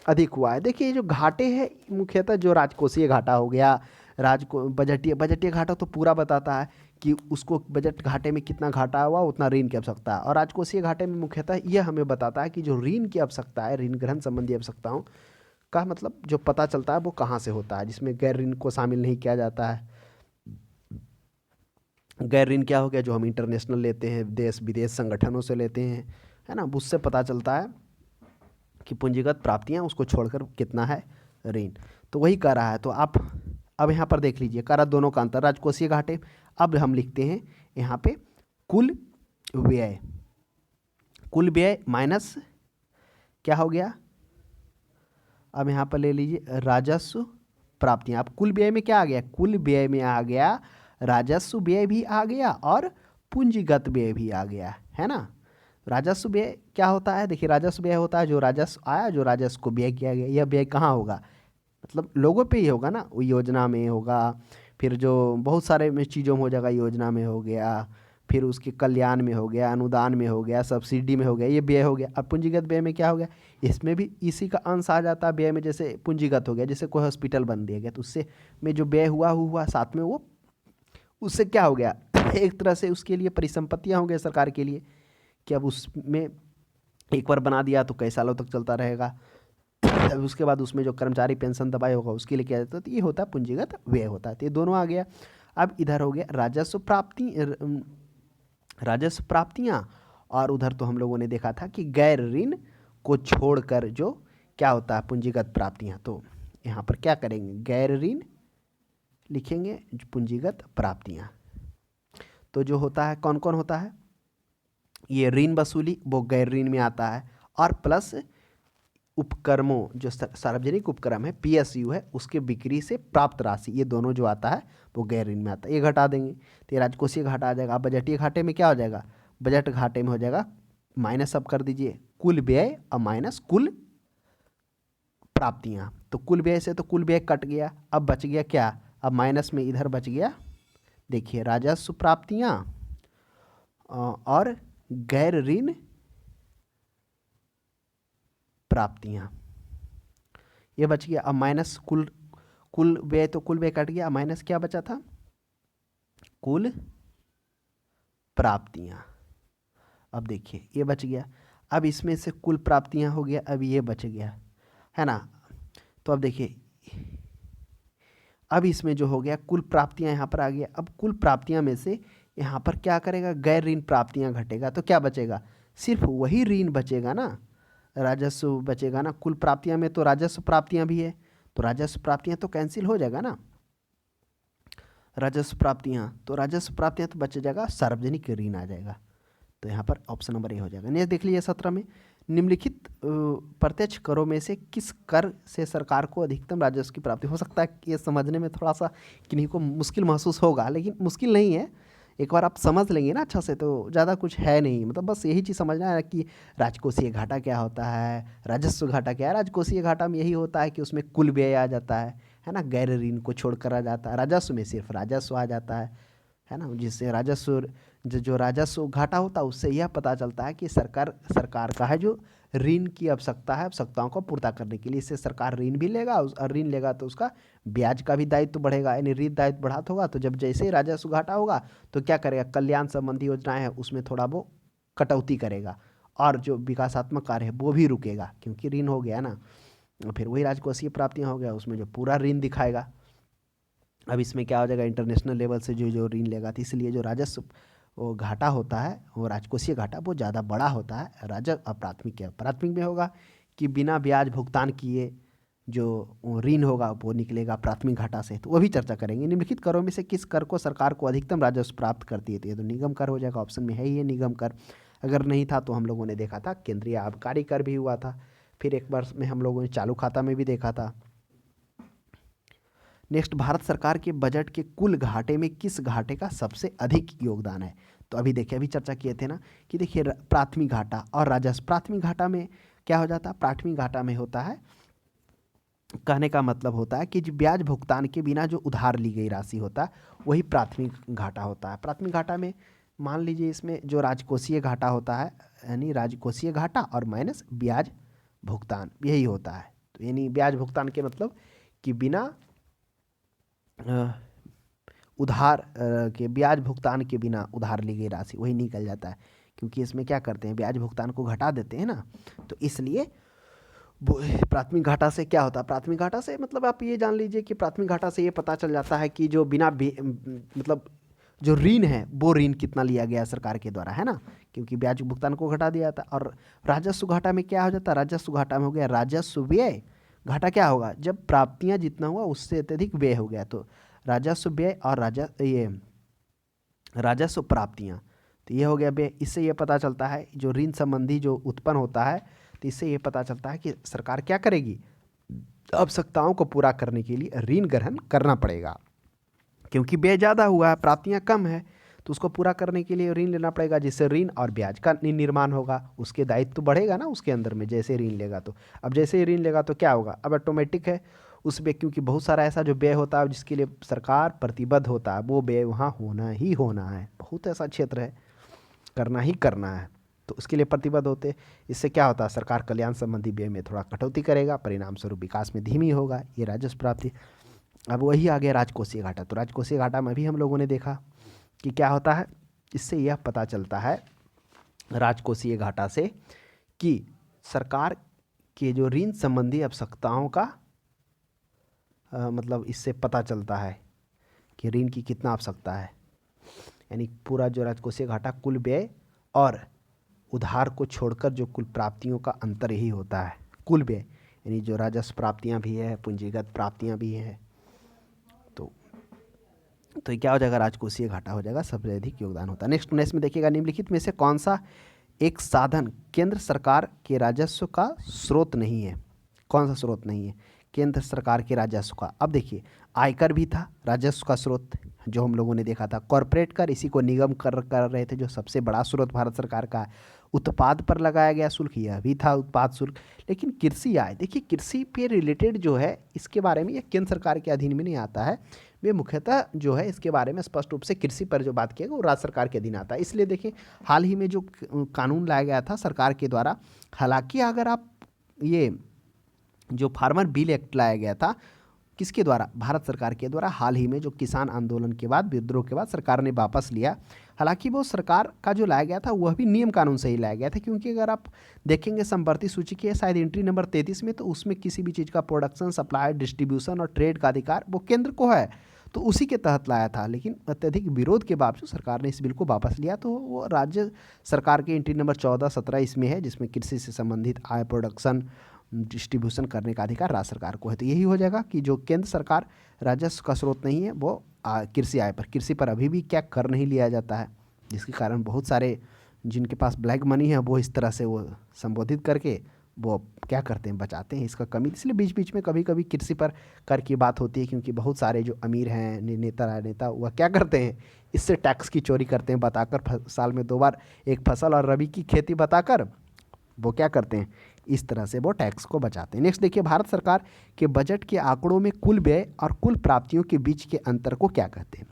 अधिक हुआ है। देखिए जो घाटे हैं मुख्यतः जो राजकोषीय घाटा हो गया, बजटीय घाटा तो पूरा बताता है कि उसको बजट घाटे में कितना घाटा हुआ उतना ऋण की आवश्यकता है, और राजकोषीय घाटे में मुख्यतः यह हमें बताता है कि जो ऋण की आवश्यकता है, ऋण ग्रहण संबंधी आवश्यकताओं का मतलब जो पता चलता है वो कहाँ से होता है, जिसमें गैर ऋण को शामिल नहीं किया जाता है। गैर ऋण क्या हो गया, जो हम इंटरनेशनल लेते हैं, देश विदेश संगठनों से लेते हैं, है ना, उससे पता चलता है कि पूंजीगत प्राप्तियां उसको छोड़कर कितना है ऋण। तो वही कर रहा है। तो आप अब यहाँ पर देख लीजिए, करा दोनों का अंतर, राजकोषीय घाटे। अब हम लिखते हैं यहाँ पे कुल व्यय, कुल व्यय माइनस क्या हो गया, अब यहाँ पर ले लीजिए राजस्व प्राप्तियां। अब कुल व्यय में क्या आ गया, कुल व्यय में आ गया राजस्व व्यय भी आ गया और पूंजीगत व्यय भी आ गया, है ना। राजस्व व्यय क्या होता है, देखिए राजस्व व्यय होता है जो राजस्व आया, जो राजस्व को व्यय किया गया। यह व्यय कहाँ होगा, मतलब लोगों पे ही होगा ना, वो योजना में होगा, फिर जो बहुत सारे में चीज़ों में हो जाएगा, योजना में हो गया, फिर उसके कल्याण में हो गया, अनुदान में हो गया, सब्सिडी में हो गया, ये व्यय हो गया। अब पूंजीगत व्यय में क्या हो गया, इसमें भी इसी का अंश आ जाता है व्यय में। जैसे पूंजीगत हो गया, जैसे कोई हॉस्पिटल बन दिया गया तो उससे में जो व्यय हुआ साथ में वो उससे क्या हो गया एक तरह से उसके लिए परिसंपत्तियां हो गई सरकार के लिए, कि अब उसमें एक बार बना दिया तो कई सालों तक चलता रहेगा। अब उसके बाद उसमें जो कर्मचारी पेंशन दवाई होगा उसके लिए क्या जाता है, तो ये होता है पूंजीगत व्यय होता है। तो ये दोनों आ गया। अब इधर हो गया राजस्व प्राप्तियां, और उधर तो हम लोगों ने देखा था कि गैर ऋण को छोड़कर जो क्या होता है पूंजीगत प्राप्तियां। तो यहाँ पर क्या करेंगे, गैर ऋण लिखेंगे, पूंजीगत प्राप्तियां। तो जो होता है कौन कौन होता है, ये ऋण वसूली वो गैर ऋण में आता है, और प्लस उपक्रमों जो सार्वजनिक उपक्रम है पीएसयू है उसके बिक्री से प्राप्त राशि, ये दोनों जो आता है वो गैर ऋण में आता है। ये घटा देंगे तो ये राजकोषीय घाटा आ जाएगा। अब बजटीय घाटे में क्या हो जाएगा, बजट घाटे में हो जाएगा माइनस, अब कर दीजिए कुल व्यय और माइनस कुल प्राप्तियां। तो कुल व्यय से तो कुल व्यय कट गया, अब बच गया क्या, अब माइनस में इधर बच गया, देखिए राजस्व प्राप्तियां और गैर ऋण प्राप्तियां, ये बच गया। अब माइनस कुल व्यय, तो कुल व्यय कट गया, माइनस क्या बचा था, कुल प्राप्तियां। अब देखिए ये बच गया, अब इसमें से कुल प्राप्तियां हो गया, अब ये बच गया, है ना। तो अब देखिए अब इसमें जो हो गया कुल प्राप्तियां यहाँ पर आ गया। अब कुल प्राप्तियां में से यहाँ पर क्या करेगा, गैर ऋण प्राप्तियां घटेगा, तो क्या बचेगा, सिर्फ वही ऋण बचेगा ना, राजस्व बचेगा ना। कुल प्राप्तियां में तो राजस्व प्राप्तियां भी है, तो राजस्व प्राप्तियां तो कैंसिल हो जाएगा ना, राजस्व प्राप्तियां तो बच जाएगा, सार्वजनिक ऋण आ जाएगा। तो यहाँ पर ऑप्शन नंबर ए हो जाएगा। नेक्स्ट देख लीजिए 17 में, निम्नलिखित प्रत्यक्ष करों में से किस कर से सरकार को अधिकतम राजस्व की प्राप्ति हो सकता है। ये समझने में थोड़ा सा किन्हीं को मुश्किल महसूस होगा, लेकिन मुश्किल नहीं है, एक बार आप समझ लेंगे ना अच्छा से तो ज़्यादा कुछ है नहीं। मतलब बस यही चीज़ समझना है कि राजकोषीय घाटा क्या होता है, राजस्व घाटा क्या है। राजकोषीय घाटा में यही होता है कि उसमें कुल व्यय आ जाता है ना, गैर ऋण को छोड़कर आ जाता है। राजस्व में सिर्फ राजस्व आ जाता है ना, जिससे राजस्व जो राजस्व घाटा होता है उससे यह पता चलता है कि सरकार का है जो ऋण की आवश्यकता है, आवश्यकताओं को पूरा करने के लिए, इससे सरकार ऋण भी लेगा, और ऋण लेगा तो उसका ब्याज का भी दायित्व बढ़ेगा, यानी ऋण दायित्व बढ़ाता होगा। तो जब जैसे ही राजस्व घाटा होगा तो क्या करेगा, कल्याण संबंधी योजनाएं हैं उसमें थोड़ा वो कटौती करेगा, और जो विकासात्मक कार्य है वो भी रुकेगा, क्योंकि ऋण हो गया ना। फिर वही राजकोषीय प्राप्तियां हो गया, उसमें जो पूरा ऋण दिखाएगा। अब इसमें क्या हो जाएगा, इंटरनेशनल लेवल से जो ऋण लेगा, तो इसलिए जो राजस्व वो घाटा होता है, वो राजकोषीय घाटा वो ज़्यादा बड़ा होता है राजस्व प्राथमिक में होगा कि बिना ब्याज भुगतान किए जो ऋण होगा वो निकलेगा प्राथमिक घाटा से। तो वो भी चर्चा करेंगे। निम्नलिखित करों में से किस कर को सरकार को अधिकतम राजस्व प्राप्त करती है, तो ये तो निगम कर हो जाएगा, ऑप्शन में है ही है निगम कर। अगर नहीं था तो हम लोगों ने देखा था केंद्रीय आबकारी कर भी हुआ था, फिर एक बार में हम लोगों ने चालू खाता में भी देखा था। नेक्स्ट, भारत सरकार के बजट के कुल घाटे में किस घाटे का सबसे अधिक योगदान है। तो अभी देखिए, अभी चर्चा किए थे ना कि देखिए प्राथमिक घाटा और राजस्व। प्राथमिक घाटा में क्या हो जाता है, प्राथमिक घाटा में होता है कहने का मतलब होता है कि जो ब्याज भुगतान के बिना जो उधार ली गई राशि होता है वही प्राथमिक घाटा होता है। प्राथमिक घाटा में मान लीजिए इसमें जो राजकोषीय घाटा होता है, यानी राजकोषीय घाटा और माइनस ब्याज भुगतान, यही होता है। तो यानी ब्याज भुगतान के मतलब कि बिना अ, उधार के ब्याज भुगतान के बिना उधार ली गई राशि वही निकल जाता है, क्योंकि इसमें क्या करते हैं ब्याज भुगतान को घटा देते हैं ना, तो इसलिए प्राथमिक घाटा से क्या होता है, प्राथमिक घाटा से मतलब आप ये जान लीजिए कि प्राथमिक घाटा से ये पता चल जाता है कि जो बिना मतलब जो ऋण है वो ऋण कितना लिया गया सरकार के द्वारा, है ना, क्योंकि ब्याज भुगतान को घटा दिया था। और राजस्व घाटा में क्या हो जाता है, राजस्व घाटा में हो गया राजस्व व्यय घाटा। क्या होगा, जब प्राप्तियां जितना हुआ उससे अत्यधिक व्यय हो गया, तो राजस्व व्यय और राजस्व प्राप्तियां, तो ये हो गया व्यय। इससे ये पता चलता है जो ऋण संबंधी जो उत्पन्न होता है, तो इससे ये पता चलता है कि सरकार क्या करेगी, आवश्यकताओं को पूरा करने के लिए ऋण ग्रहण करना पड़ेगा, क्योंकि व्यय ज़्यादा हुआ है प्राप्तियां कम है, तो उसको पूरा करने के लिए ऋण लेना पड़ेगा, जिससे ऋण और ब्याज का निर्माण होगा, उसके दायित्व तो बढ़ेगा ना उसके अंदर में, जैसे ऋण लेगा तो। अब जैसे ही ऋण लेगा तो क्या होगा, अब ऑटोमेटिक है उस व्यय, क्योंकि बहुत सारा ऐसा जो व्यय होता है जिसके लिए सरकार प्रतिबद्ध होता है, वो व्यय वहाँ होना ही होना है। बहुत ऐसा क्षेत्र है करना ही करना है, तो उसके लिए प्रतिबद्ध होते। इससे क्या होता है, सरकार कल्याण संबंधी व्यय में थोड़ा कटौती करेगा, परिणाम स्वरूप विकास में धीमी होगा, ये राजस्व प्राप्ति। अब वही आ गया राजकोषीय घाटा। तो राजकोषीय घाटा में भी हम लोगों ने देखा कि क्या होता है, इससे यह पता चलता है राजकोषीय घाटा से कि सरकार के जो ऋण संबंधी आवश्यकताओं का मतलब इससे पता चलता है कि ऋण की कितना आवश्यकता है, यानी पूरा जो राजकोषीय घाटा कुल व्यय और उधार को छोड़कर जो कुल प्राप्तियों का अंतर ही होता है, कुल व्यय, यानी जो राजस्व प्राप्तियां भी है, पूंजीगत प्राप्तियां भी हैं, तो ये क्या हो जाएगा, राजकोषीय घाटा हो जाएगा, सबसे अधिक योगदान होता है। नेक्स्ट में देखिएगा, निम्नलिखित में से कौन सा एक साधन केंद्र सरकार के राजस्व का स्रोत नहीं है, कौन सा स्रोत नहीं है केंद्र सरकार के राजस्व का। अब देखिए, आयकर भी था राजस्व का स्रोत, जो हम लोगों ने देखा था, कॉरपोरेट कर, इसी को निगम कर रहे थे, जो सबसे बड़ा स्रोत भारत सरकार का है। उत्पाद पर लगाया गया शुल्क, यह भी था उत्पाद शुल्क। लेकिन कृषि आय, देखिए कृषि पे रिलेटेड जो है इसके बारे में, ये केंद्र सरकार के अधीन में नहीं आता है, वे मुख्यतः जो है इसके बारे में स्पष्ट रूप से कृषि पर जो बात किया वो राज्य सरकार के अधीन आता है। इसलिए देखिए हाल ही में जो कानून लाया गया था सरकार के द्वारा, हालांकि अगर आप ये जो फार्मर बिल एक्ट लाया गया था किसके द्वारा, भारत सरकार के द्वारा, हाल ही में जो किसान आंदोलन के बाद, विद्रोह के बाद सरकार ने वापस लिया। हालांकि वो सरकार का जो लाया गया था वह भी नियम कानून से ही लाया गया था, क्योंकि अगर आप देखेंगे संवर्ती सूची की शायद एंट्री नंबर 33 में, तो उसमें किसी भी चीज़ का प्रोडक्शन, सप्लाई, डिस्ट्रीब्यूशन और ट्रेड का अधिकार वो केंद्र को है, तो उसी के तहत लाया था। लेकिन अत्यधिक विरोध के बावजूद सरकार ने इस बिल को वापस लिया, तो वो राज्य सरकार की एंट्री नंबर 14-17 इसमें है, जिसमें कृषि से संबंधित आय, प्रोडक्शन, डिस्ट्रीब्यूशन करने का अधिकार राज्य सरकार को है। तो यही हो जाएगा कि जो केंद्र सरकार राजस्व का स्रोत नहीं है, वो कृषि आय पर, कृषि पर अभी भी क्या कर नहीं लिया जाता है, जिसके कारण बहुत सारे जिनके पास ब्लैक मनी है वो इस तरह से वो संबोधित करके वो क्या करते हैं, बचाते हैं इसका कमी। इसलिए बीच बीच में कभी कभी कृषि पर कर की बात होती है, क्योंकि बहुत सारे जो अमीर हैं, नेता राजनेता, वह क्या करते हैं, इससे टैक्स की चोरी करते हैं, बताकर साल में 2 बार एक फसल और रबी की खेती बताकर वो क्या करते हैं, इस तरह से वो टैक्स को बचाते हैं। नेक्स्ट देखिए, भारत सरकार के बजट के आंकड़ों में कुल व्यय और कुल प्राप्तियों के बीच के अंतर को क्या कहते हैं।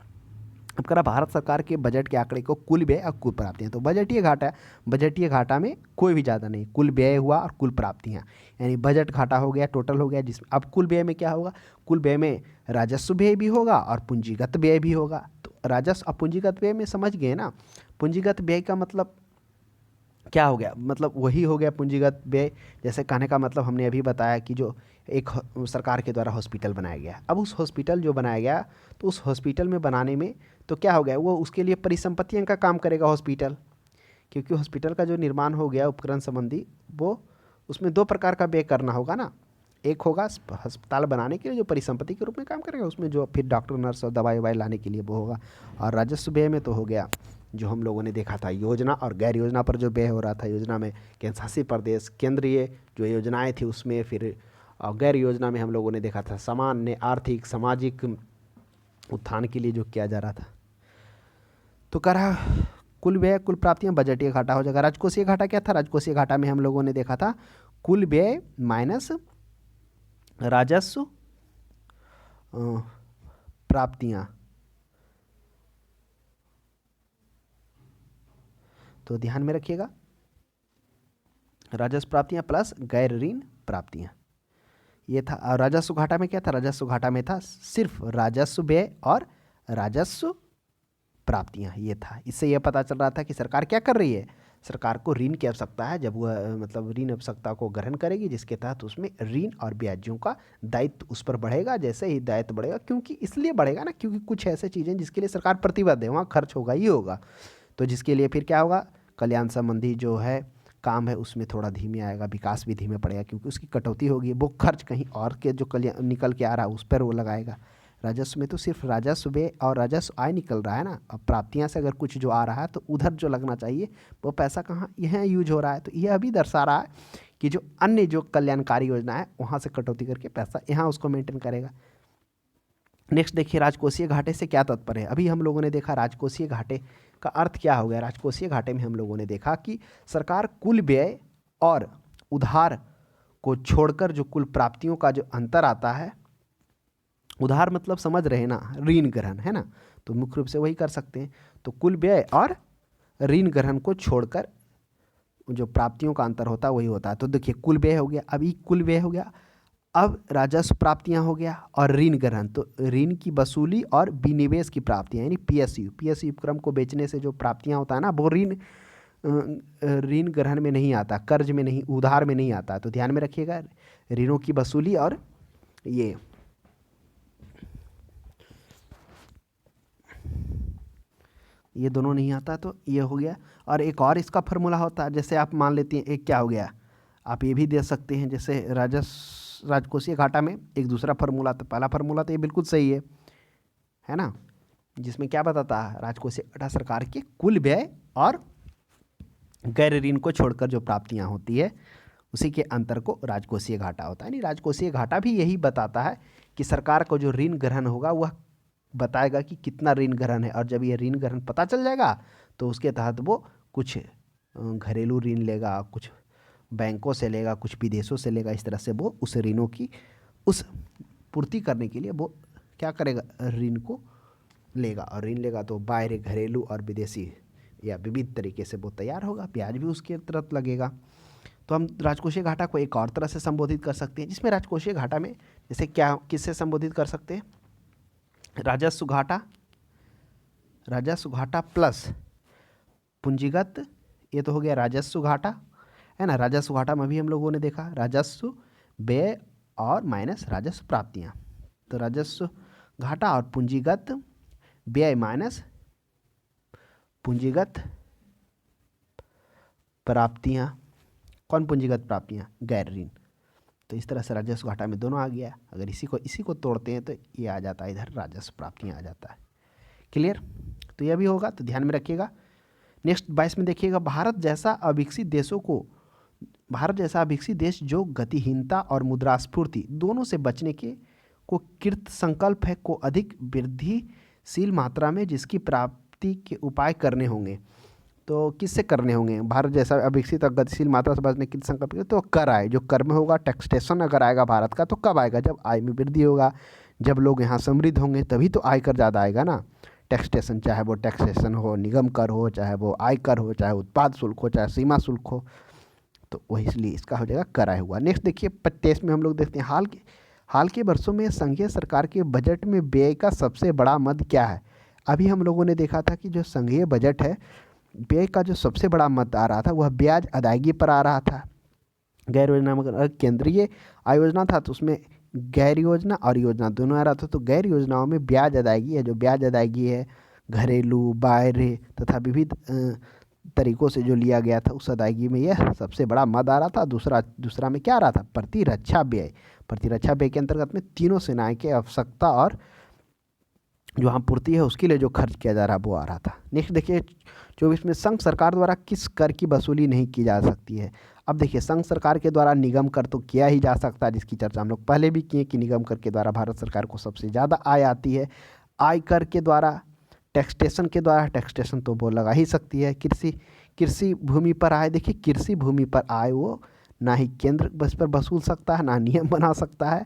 अब करा भारत सरकार के बजट के आंकड़े को कुल व्यय और कुल प्राप्तियां, तो बजटीय घाटा, बजटीय घाटा में कोई भी ज़्यादा नहीं, कुल व्यय हुआ और कुल प्राप्तियां, यानी बजट घाटा हो गया, टोटल हो गया, जिसमें अब कुल व्यय में क्या होगा, कुल व्यय में राजस्व व्यय भी होगा और पूंजीगत व्यय भी होगा। तो राजस्व और पूंजीगत व्यय में समझ गए ना, पूंजीगत व्यय का मतलब क्या हो गया, मतलब वही हो गया पूंजीगत व्यय। जैसे कहने का मतलब हमने अभी बताया कि जो एक सरकार के द्वारा हॉस्पिटल बनाया गया, अब उस हॉस्पिटल जो बनाया गया, तो उस हॉस्पिटल में बनाने में तो क्या हो गया, वो उसके लिए परिसंपत्तियों का काम करेगा हॉस्पिटल, क्योंकि हॉस्पिटल का जो निर्माण हो गया उपकरण संबंधी, वो उसमें 2 प्रकार का व्यय करना होगा ना। एक होगा अस्पताल बनाने के लिए जो परिसंपत्ति के रूप में काम करेगा, उसमें जो फिर डॉक्टर, नर्स और दवाई ववाई लाने के लिए वो होगा। और राजस्व व्यय में तो हो गया जो हम लोगों ने देखा था, योजना और गैर योजना पर जो व्यय हो रहा था। योजना में केंद्र शासित प्रदेश, केंद्रीय जो योजनाएं थी उसमें, फिर गैर योजना में हम लोगों ने देखा था सामान्य आर्थिक सामाजिक उत्थान के लिए जो किया जा रहा था। तो करा कुल व्यय कुल प्राप्तियां, बजटीय घाटा हो जाएगा। राजकोषीय घाटा क्या था, राजकोषीय घाटा में हम लोगों ने देखा था कुल व्यय माइनस राजस्व प्राप्तियां, तो ध्यान में रखिएगा राजस्व प्राप्तियां प्लस गैर ऋण प्राप्तियां, ये था। और राजस्व घाटा में क्या था? राजस्व घाटा में था सिर्फ राजस्व व्यय और राजस्व प्राप्तियां, ये था। इससे यह पता चल रहा था कि सरकार क्या कर रही है, सरकार को ऋण की आवश्यकता है। जब वह मतलब ऋण आवश्यकता को ग्रहण करेगी, जिसके तहत उसमें ऋण और ब्याजों का दायित्व उस पर बढ़ेगा। जैसे ही दायित्व बढ़ेगा, क्योंकि इसलिए बढ़ेगा ना, क्योंकि कुछ ऐसे चीज़ें जिसके लिए सरकार प्रतिबद्ध है, वहाँ खर्च होगा ही होगा। तो जिसके लिए फिर क्या होगा, कल्याण संबंधी जो है काम है उसमें थोड़ा धीमे आएगा, विकास भी धीमे पड़ेगा, क्योंकि उसकी कटौती होगी। वो खर्च कहीं और के जो कल्याण निकल के आ रहा है उस पर वो लगाएगा। राजस्व में तो सिर्फ राजस्व व्यय और राजस्व आय निकल रहा है ना। अब प्राप्तियां से अगर कुछ जो आ रहा है तो उधर जो लगना चाहिए वो पैसा कहाँ यह यूज हो रहा है। तो यह अभी दर्शा रहा है कि जो अन्य जो कल्याणकारी योजना है वहाँ से कटौती करके पैसा यहाँ उसको मेंटेन करेगा। नेक्स्ट देखिए, राजकोषीय घाटे से क्या तात्पर्य है। अभी हम लोगों ने देखा राजकोषीय घाटे का अर्थ क्या हो गया। राजकोषीय घाटे में हम लोगों ने देखा कि सरकार कुल व्यय और उधार को छोड़कर जो कुल प्राप्तियों का जो अंतर आता है, उधार मतलब समझ रहे हैं ना, ऋण ग्रहण है ना, तो मुख्य रूप से वही कर सकते हैं। तो कुल व्यय और ऋण ग्रहण को छोड़कर जो प्राप्तियों का अंतर होता है वही होता है। तो देखिए कुल व्यय हो गया, अभी कुल व्यय हो गया, अब राजस्व प्राप्तियां हो गया और ऋण ग्रहण, तो ऋण की वसूली और विनिवेश की प्राप्तियां यानी पीएसयू। पीएसयू उपक्रम को बेचने से जो प्राप्तियां होता है ना, वो ऋण ग्रहण में नहीं आता, कर्ज में नहीं, उधार में नहीं आता। तो ध्यान में रखिएगा, ऋणों की वसूली और ये दोनों नहीं आता, तो ये हो गया। और एक और इसका फार्मूला होता है, जैसे आप मान लेते हैं, एक क्या हो गया, आप ये भी दे सकते हैं, जैसे राजकोषीय घाटा में एक दूसरा फार्मूला। तो पहला फार्मूला तो ये बिल्कुल सही है ना, जिसमें क्या बताता है, राजकोषीय घाटा सरकार के कुल व्यय और गैर ऋण को छोड़कर जो प्राप्तियां होती है उसी के अंतर को राजकोषीय घाटा होता है। यानी राजकोषीय घाटा भी यही बताता है कि सरकार को जो ऋण ग्रहण होगा वह बताएगा कि कितना ऋण ग्रहण है। और जब ये ऋण ग्रहण पता चल जाएगा तो उसके तहत वो कुछ घरेलू ऋण लेगा, कुछ बैंकों से लेगा, कुछ विदेशों से लेगा। इस तरह से वो उस ऋणों की उस पूर्ति करने के लिए वो क्या करेगा, ऋण को लेगा। और ऋण लेगा तो बाहरी, घरेलू और विदेशी या विविध तरीके से वो तैयार होगा, ब्याज भी उसके तरफ लगेगा। तो हम राजकोषीय घाटा को एक और तरह से संबोधित कर सकते हैं, जिसमें राजकोषीय घाटा में जैसे क्या किससे संबोधित कर सकते हैं, राजस्व घाटा, राजस्व घाटा प्लस पूंजीगत, ये तो हो गया राजस्व घाटा है ना। राजस्व घाटा में भी हम लोगों ने देखा राजस्व व्यय और माइनस राजस्व प्राप्तियां। तो राजस्व घाटा और पूंजीगत व्यय माइनस पूंजीगत प्राप्तियां। कौन पूंजीगत प्राप्तियां, गैर ऋण। तो इस तरह से राजस्व घाटा में दोनों आ गया। अगर इसी को तोड़ते हैं तो ये आ जाता है, इधर राजस्व प्राप्तियां आ जाता है। क्लियर, तो यह भी होगा, तो ध्यान में रखिएगा। नेक्स्ट 22 में देखिएगा, भारत जैसा अविकसित देश जो गतिहीनता और मुद्रास्फीति दोनों से बचने के को कृत संकल्प है, को अधिक वृद्धिशील मात्रा में जिसकी प्राप्ति के उपाय करने होंगे। तो किससे करने होंगे, भारत जैसा अविकसित और गतिशील मात्रा से बचने के संकल्प के, तो कर आए, जो कर में होगा, टैक्सेशन अगर आएगा भारत का, तो कब आएगा, जब आय में वृद्धि होगा, जब लोग यहाँ समृद्ध होंगे तभी तो आयकर ज़्यादा आएगा ना। टैक्सेशन, चाहे वो टैक्सेशन हो, निगम कर हो, चाहे वो आयकर हो, चाहे उत्पाद शुल्क हो, चाहे सीमा शुल्क हो, तो वही इसलिए इसका हो जाएगा कराया हुआ। नेक्स्ट देखिए 25 में हम लोग देखते हैं, हाल के वर्षों में संघीय सरकार के बजट में व्यय का सबसे बड़ा मद क्या है। अभी हम लोगों ने देखा था कि जो संघीय बजट है, व्यय का जो सबसे बड़ा मद आ रहा था वह ब्याज अदायगी पर आ रहा था। गैर योजना में केंद्रीय आय योजना था तो उसमें गैर योजना और योजना दोनों आ रहा था। तो गैर योजनाओं में ब्याज अदायगी है, जो ब्याज अदायगी है घरेलू, बाहरी तथा विविध तरीकों से जो लिया गया था, उस अदायगी में यह सबसे बड़ा मद आ रहा था। दूसरा में क्या आ रहा था, प्रतिरक्षा व्यय। प्रतिरक्षा व्यय के अंतर्गत में तीनों सेनाएं की आवश्यकता और जो हम पूर्ति है उसके लिए जो खर्च किया जा रहा है वो आ रहा था। नेक्स्ट देखिए 24 में, संघ सरकार द्वारा किस कर की वसूली नहीं की जा सकती है। अब देखिए संघ सरकार के द्वारा निगम कर तो किया ही जा सकता है, जिसकी चर्चा हम लोग पहले भी किए कि निगम कर के द्वारा भारत सरकार को सबसे ज़्यादा आय आती है। आय कर के द्वारा, टैक्सेशन के द्वारा, टैक्सेशन तो वो लगा ही सकती है। कृषि भूमि पर आय, देखिए कृषि भूमि पर आय वो ना ही केंद्र बस पर वसूल सकता है, ना नियम बना सकता है,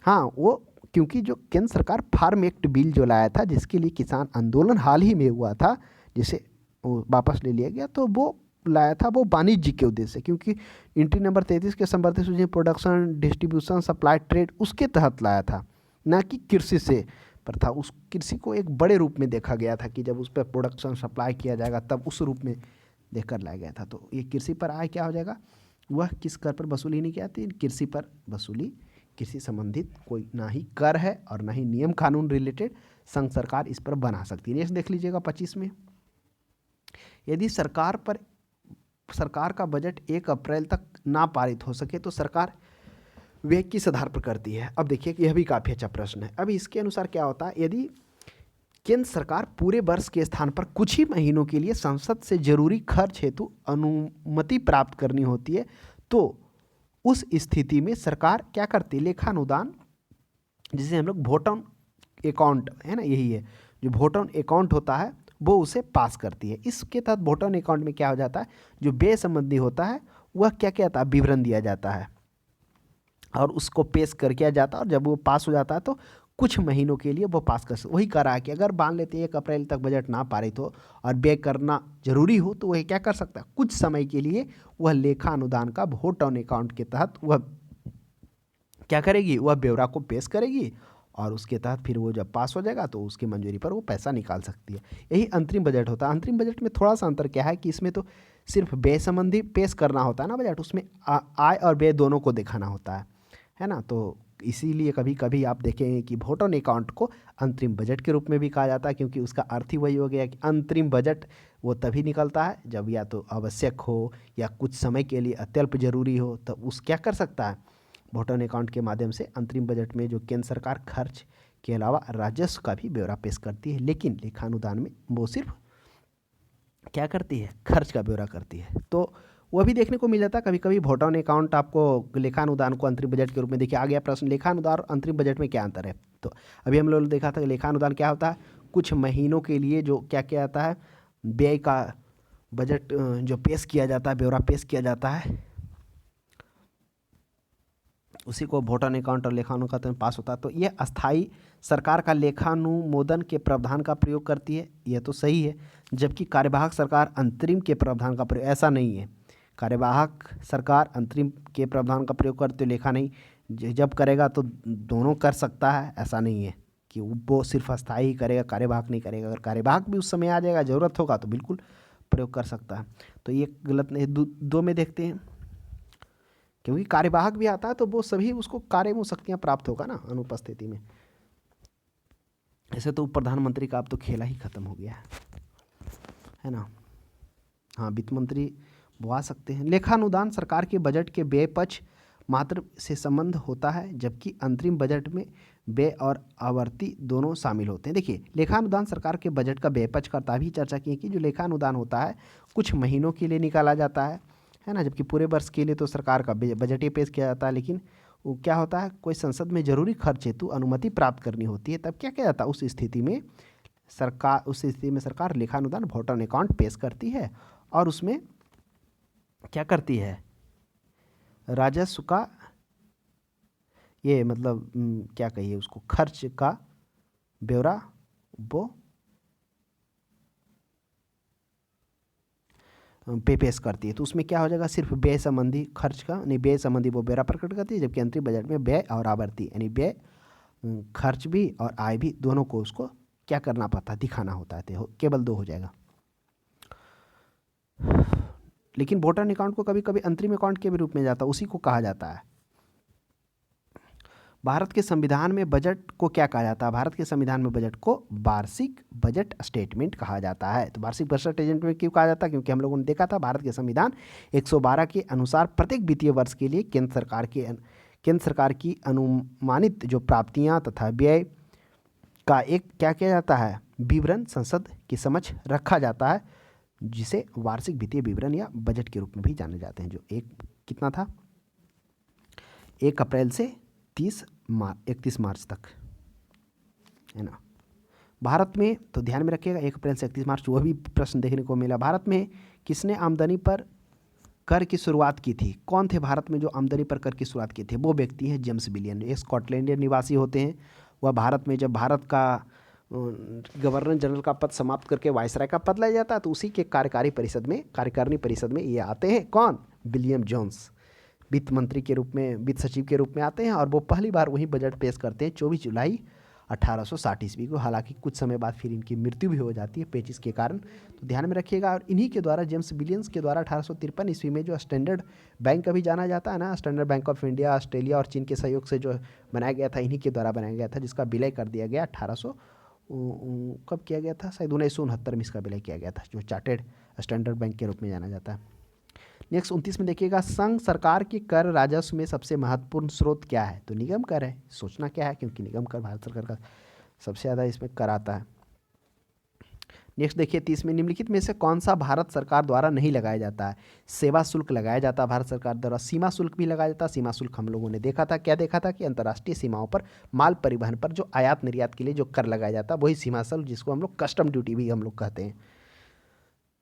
हाँ, वो क्योंकि जो केंद्र सरकार फार्म एक्ट बिल जो लाया था, जिसके लिए किसान आंदोलन हाल ही में हुआ था, जिसे वो वापस ले लिया गया, तो वो लाया था वो वाणिज्य के उद्देश्य से, क्योंकि एंट्री नंबर 33 के संबंधित सूची प्रोडक्शन, डिस्ट्रीब्यूशन, सप्लाई, ट्रेड उसके तहत लाया था, ना कि कृषि से पर था। उस कृषि को एक बड़े रूप में देखा गया था कि जब उस पर प्रोडक्शन सप्लाई किया जाएगा तब उस रूप में देखकर लाया गया था। तो ये कृषि पर आय क्या हो जाएगा, वह किस कर पर वसूली नहीं की जाती, कृषि पर वसूली, कृषि संबंधित कोई ना ही कर है और ना ही नियम कानून रिलेटेड संघ सरकार इस पर बना सकती है। नेक्स्ट देख लीजिएगा 25 में, यदि सरकार का बजट 1 अप्रैल तक ना पारित हो सके तो सरकार व्यय किस आधार पर करती है। अब देखिए कि यह भी काफ़ी अच्छा प्रश्न है। अब इसके अनुसार क्या होता है, यदि केंद्र सरकार पूरे वर्ष के स्थान पर कुछ ही महीनों के लिए संसद से जरूरी खर्च हेतु अनुमति प्राप्त करनी होती है, तो उस स्थिति में सरकार क्या करती है, लेखानुदान, जिसे हम लोग वोट ऑन अकाउंट है ना, यही है जो वोट ऑन अकाउंट होता है, वो उसे पास करती है। इसके तहत वोट ऑन अकाउंट में क्या हो जाता है, जो व्यय संबंधी होता है वह क्या क्या आता है, विवरण दिया जाता है और उसको पेश कर किया जाता है, और जब वो पास हो जाता है तो कुछ महीनों के लिए वो पास कर सकते। वही कह रहा है कि अगर मान लेते हैं 1 अप्रैल तक बजट ना पारित हो और व्यय करना जरूरी हो, तो वह क्या कर सकता है, कुछ समय के लिए वह लेखा अनुदान का वोट ऑन अकाउंट के तहत वह क्या करेगी, वह ब्यौरा को पेश करेगी, और उसके तहत फिर वो जब पास हो जाएगा तो उसकी मंजूरी पर वो पैसा निकाल सकती है। यही अंतरिम बजट होता है। अंतरिम बजट में थोड़ा सा अंतर क्या है कि इसमें तो सिर्फ व्यय संबंधी पेश करना होता है ना बजट, उसमें आय और व्यय दोनों को दिखाना होता है ना। तो इसीलिए कभी कभी आप देखेंगे कि वोट ऑन अकाउंट को अंतरिम बजट के रूप में भी कहा जाता है, क्योंकि उसका अर्थ ही वही हो गया कि अंतरिम बजट वो तभी निकलता है जब या तो आवश्यक हो या कुछ समय के लिए अत्यल्प जरूरी हो, तो उस क्या कर सकता है, वोट ऑन अकाउंट के माध्यम से अंतरिम बजट में जो केंद्र सरकार खर्च के अलावा राजस्व का भी ब्यौरा पेश करती है। लेकिन लेखानुदान में वो सिर्फ क्या करती है, खर्च का ब्यौरा करती है। तो वह भी देखने को मिल जाता है कभी कभी वोट ऑन अकाउंट आपको लेखानुदान को अंतरिम बजट के रूप में। देखिए आ गया प्रश्न, लेखानुदान और अंतरिम बजट में क्या अंतर है। तो अभी हम लोगों ने देखा था कि लेखानुदान क्या होता है, कुछ महीनों के लिए जो क्या क्या आता है, व्यय का बजट जो पेश किया जाता है, ब्यौरा पेश किया जाता है, उसी को वोट ऑन अकाउंट और लेखानुदान में पास होता है। तो यह अस्थाई सरकार का लेखानुमोदन के प्रावधान का प्रयोग करती है, यह तो सही है। जबकि कार्यवाहक सरकार अंतरिम के प्रावधान का प्रयोग, ऐसा नहीं है, कार्यवाहक सरकार अंतरिम के प्रावधान का प्रयोग करते लेखा नहीं, जब करेगा तो दोनों कर सकता है, ऐसा नहीं है कि वो सिर्फ अस्थाई ही करेगा, कार्यवाहक नहीं करेगा। अगर कार्यवाहक भी उस समय आ जाएगा, ज़रूरत होगा तो बिल्कुल प्रयोग कर सकता है। तो ये गलत नहीं। दो में देखते हैं, क्योंकि कार्यवाहक भी आता है तो वो सभी उसको कार्य में शक्तियाँ प्राप्त होगा ना अनुपस्थिति में। ऐसे तो प्रधानमंत्री का अब तो खेला ही खत्म हो गया है ना। हाँ, वित्त मंत्री वो आ सकते हैं। लेखानुदान सरकार के बजट के व्यय पक्ष मात्र से संबंध होता है, जबकि अंतरिम बजट में व्यय और आवर्ती दोनों शामिल होते हैं। देखिए लेखानुदान सरकार के बजट का व्यय पक्ष करता भी चर्चा की है कि जो लेखानुदान होता है कुछ महीनों के लिए निकाला जाता है ना, जबकि पूरे वर्ष के लिए तो सरकार का बजट ही पेश किया जाता है। लेकिन वो क्या होता है, कोई संसद में जरूरी खर्च हेतु अनुमति प्राप्त करनी होती है, तब क्या किया जाता है, उस स्थिति में सरकार लेखानुदान वोट ऑन अकाउंट पेश करती है और उसमें क्या करती है, राजस्व का ये मतलब क्या कहिए उसको, खर्च का ब्यौरा वो पेश करती है। तो उसमें क्या हो जाएगा, सिर्फ व्यय संबंधी खर्च का नहीं, व्यय संबंधी वो ब्यौरा प्रकट करती है, जबकि अंतरिम बजट में व्यय और आवर्ती यानी व्यय खर्च भी और आय भी दोनों को उसको क्या करना पड़ता है, दिखाना होता है। तो केवल 2 हो जाएगा। लेकिन वोट ऑन अकाउंट को कभी कभी अंतरिम अकाउंट के भी रूप में जाता है, उसी को कहा जाता है। भारत के संविधान में बजट को क्या कहा जाता है, भारत के संविधान में बजट को वार्षिक बजट स्टेटमेंट कहा जाता है। तो वार्षिक बजट स्टेटमेंट क्यों कहा जाता है, क्योंकि हम लोगों ने देखा था भारत के संविधान 112 के अनुसार प्रत्येक वित्तीय वर्ष के लिए केंद्र सरकार की अनुमानित जो प्राप्तियां तथा व्यय का एक क्या किया जाता है, विवरण संसद के समक्ष रखा जाता है, जिसे वार्षिक वित्तीय विवरण या बजट के रूप में भी जाने जाते हैं। जो कितना था, 1 अप्रैल से 31 मार्च तक है ना। भारत में तो ध्यान में रखिएगा 1 अप्रैल से 31 मार्च, वह भी प्रश्न देखने को मिला। भारत में किसने आमदनी पर कर की शुरुआत की थी, कौन थे भारत में जो आमदनी पर कर की शुरुआत की थे? वो व्यक्ति हैं जेम्स बिलियन। एक स्कॉटलैंडियन निवासी होते हैं। वह भारत में, जब भारत का गवर्नर जनरल का पद समाप्त करके वायसराय का पद लिया जाता है, तो उसी के कार्यकारिणी परिषद में ये आते हैं। कौन? William Jones. वित्त मंत्री के रूप में, वित्त सचिव के रूप में आते हैं, और वो पहली बार वही बजट पेश करते हैं 24 जुलाई 1860 ईस्वी को। हालांकि कुछ समय बाद फिर इनकी मृत्यु भी हो जाती है पेचिश के कारण, तो ध्यान में रखिएगा। और इन्हीं के द्वारा, जेम्स बिलियंस के द्वारा 1853 ईस्वी में जो स्टैंडर्ड बैंक अभी जाना जाता है ना, standard bank of India, Australia और चीन के सहयोग से जो बनाया गया था, इन्हीं के द्वारा बनाया गया था, जिसका विलय कर दिया गया 1800 कब किया गया था? शायद 1969 में इसका विलय किया गया था, जो चार्टेड स्टैंडर्ड बैंक के रूप में जाना जाता है। नेक्स्ट 29 में देखिएगा, संघ सरकार के कर राजस्व में सबसे महत्वपूर्ण स्रोत क्या है? तो निगम कर है। सोचना क्या है, क्योंकि निगम कर भारत सरकार का सबसे ज़्यादा इसमें कर आता है। नेक्स्ट देखिए 30 में, निम्नलिखित में से कौन सा भारत सरकार द्वारा नहीं लगाया जाता है? सेवा शुल्क लगाया जाता है भारत सरकार द्वारा, सीमा शुल्क भी लगाया जाता है। सीमा शुल्क हम लोगों ने देखा था, क्या देखा था कि अंतर्राष्ट्रीय सीमाओं पर माल परिवहन पर जो आयात निर्यात के लिए जो कर लगाया जाता है, वही सीमा शुल्क, जिसको हम लोग कस्टम ड्यूटी भी हम लोग कहते हैं।